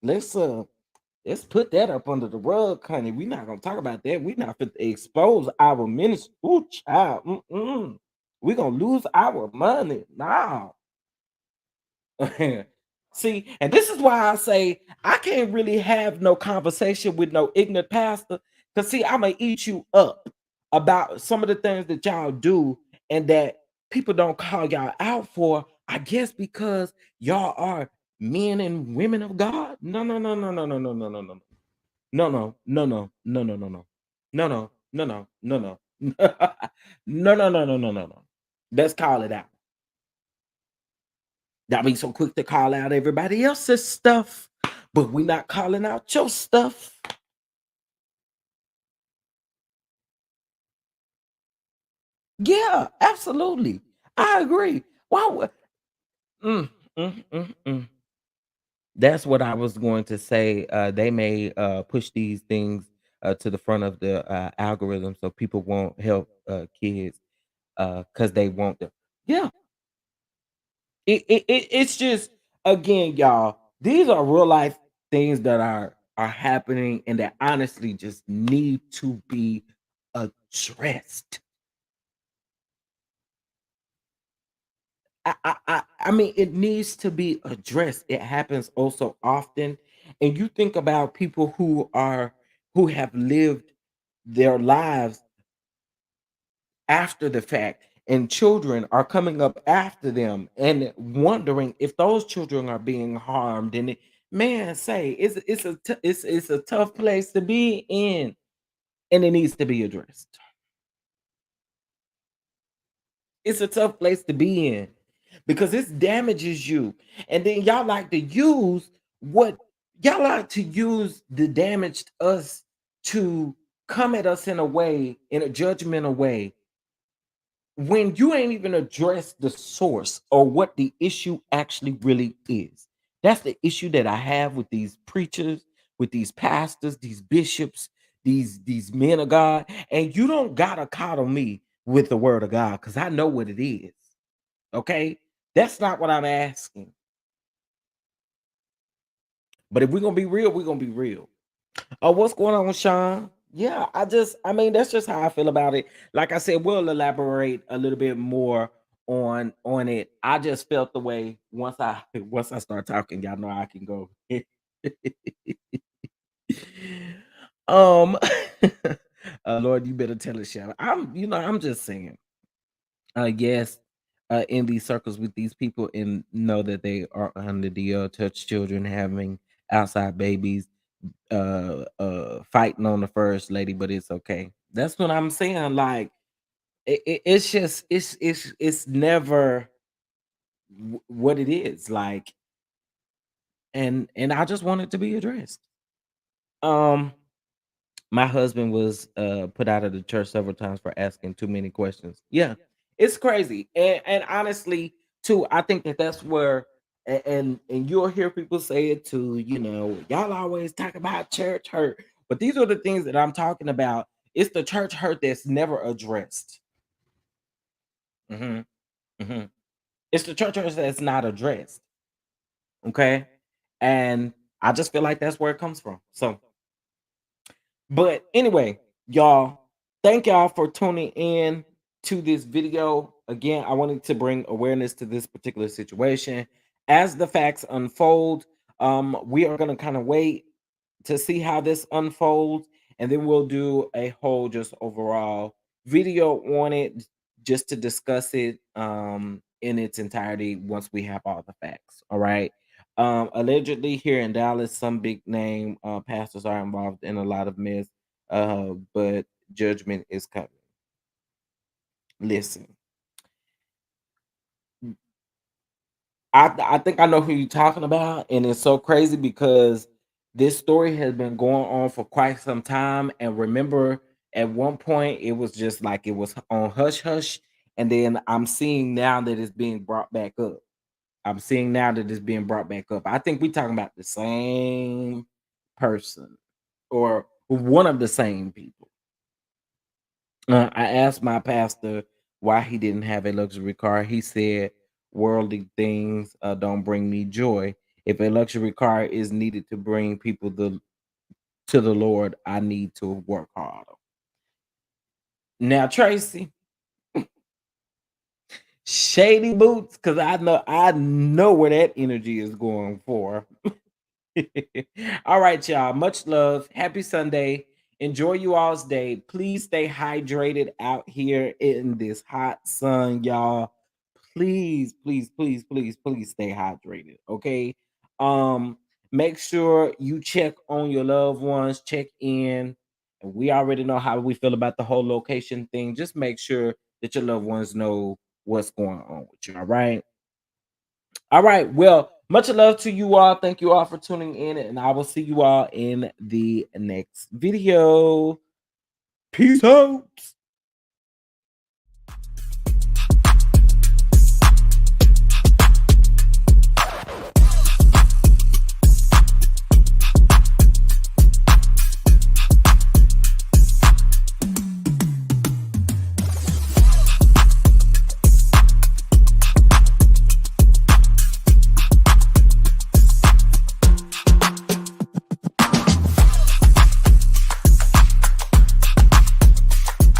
Let's uh let's put that up under the rug, honey. We're not gonna talk about that. We're not gonna expose our ministry. Ooh child. We're gonna lose our money. Nah. See, and this is why I say I can't really have no conversation with no ignorant pastor. Cause see, I'ma eat you up about some of the things that y'all do and that people don't call y'all out for. I guess because y'all are men and women of God. No, no, no, no, no, no, no, no, no, no. No, no, no, no, no, no, no, no. No, no, no, no, no, no. No, no, no, no, no, no, no. Let's call it out. Y'all be so quick to call out everybody else's stuff, but we not calling out your stuff. Yeah, absolutely. I agree. Why would mm, mm, mm, mm. That's what I was going to say. They may push these things to the front of the algorithm so people won't help kids because they want them. Yeah, it's just again, y'all. These are real life things that are happening and that honestly just need to be addressed. I mean, it needs to be addressed. It happens also often, and you think about people who have lived their lives after the fact, and children are coming up after them and wondering if those children are being harmed. And man, say it's a tough place to be in, and it needs to be addressed. It's a tough place to be in because this damages you. And then y'all like to use what y'all like to use the damaged us to come at us in a way, in a judgmental way, when you ain't even addressed the source or what the issue actually really is. That's the issue that I have with these preachers, with these pastors, these bishops, these men of God. And you don't gotta coddle me with the word of God because I know what it is. Okay. That's not what I'm asking. But if we're gonna be real, we're gonna be real. Oh, what's going on, Sean? Yeah, I mean, that's just how I feel about it. Like I said, we'll elaborate a little bit more on it. I just felt the way once I once I start talking, y'all know I can go. um, Lord, you better tell it, Sean. I'm just saying. Yes, in these circles with these people and know that they are under the touch children having outside babies fighting on the first lady, but it's okay. That's what I'm saying. Like it's just it's never what it is like, and I just want it to be addressed. Um, my husband was put out of the church several times for asking too many questions. Yeah, it's crazy, and honestly, too, I think that that's where. And you'll hear people say it too, y'all always talk about church hurt, but these are the things that I'm talking about. It's the church hurt that's never addressed. Mhm, mhm. It's the church hurt that's not addressed. Okay, and I just feel like that's where it comes from. So, but anyway, y'all, thank y'all for tuning in to this video. Again, I wanted to bring awareness to this particular situation. As the facts unfold, we are going to kind of wait to see how this unfolds, and then we'll do a whole just overall video on it just to discuss it in its entirety once we have all the facts. All right. Allegedly here in Dallas, some big name pastors are involved in a lot of mess, but judgment is coming. Listen, I think I know who you're talking about, and it's so crazy because this story has been going on for quite some time. And remember, at one point, it was just like it was on hush hush, and then I'm seeing now that it's being brought back up. I'm seeing now that it's being brought back up. I think we're talking about the same person or one of the same people. I asked my pastor why he didn't have a luxury car. He said, "Worldly things don't bring me joy. If a luxury car is needed to bring people to the Lord, I need to work harder." Now, Tracy, Shady boots, because I know where that energy is going for. All right, y'all. Much love. Happy Sunday. Enjoy you all's day. Please stay hydrated out here in this hot sun, y'all. Please, please, please, please, please stay hydrated. Okay. Um, make sure you check on your loved ones, check in. And we already know how we feel about the whole location thing. Just make sure that your loved ones know what's going on with you. All right. All right. Well, much love to you all. Thank you all for tuning in, and I will see you all in the next video. Peace out.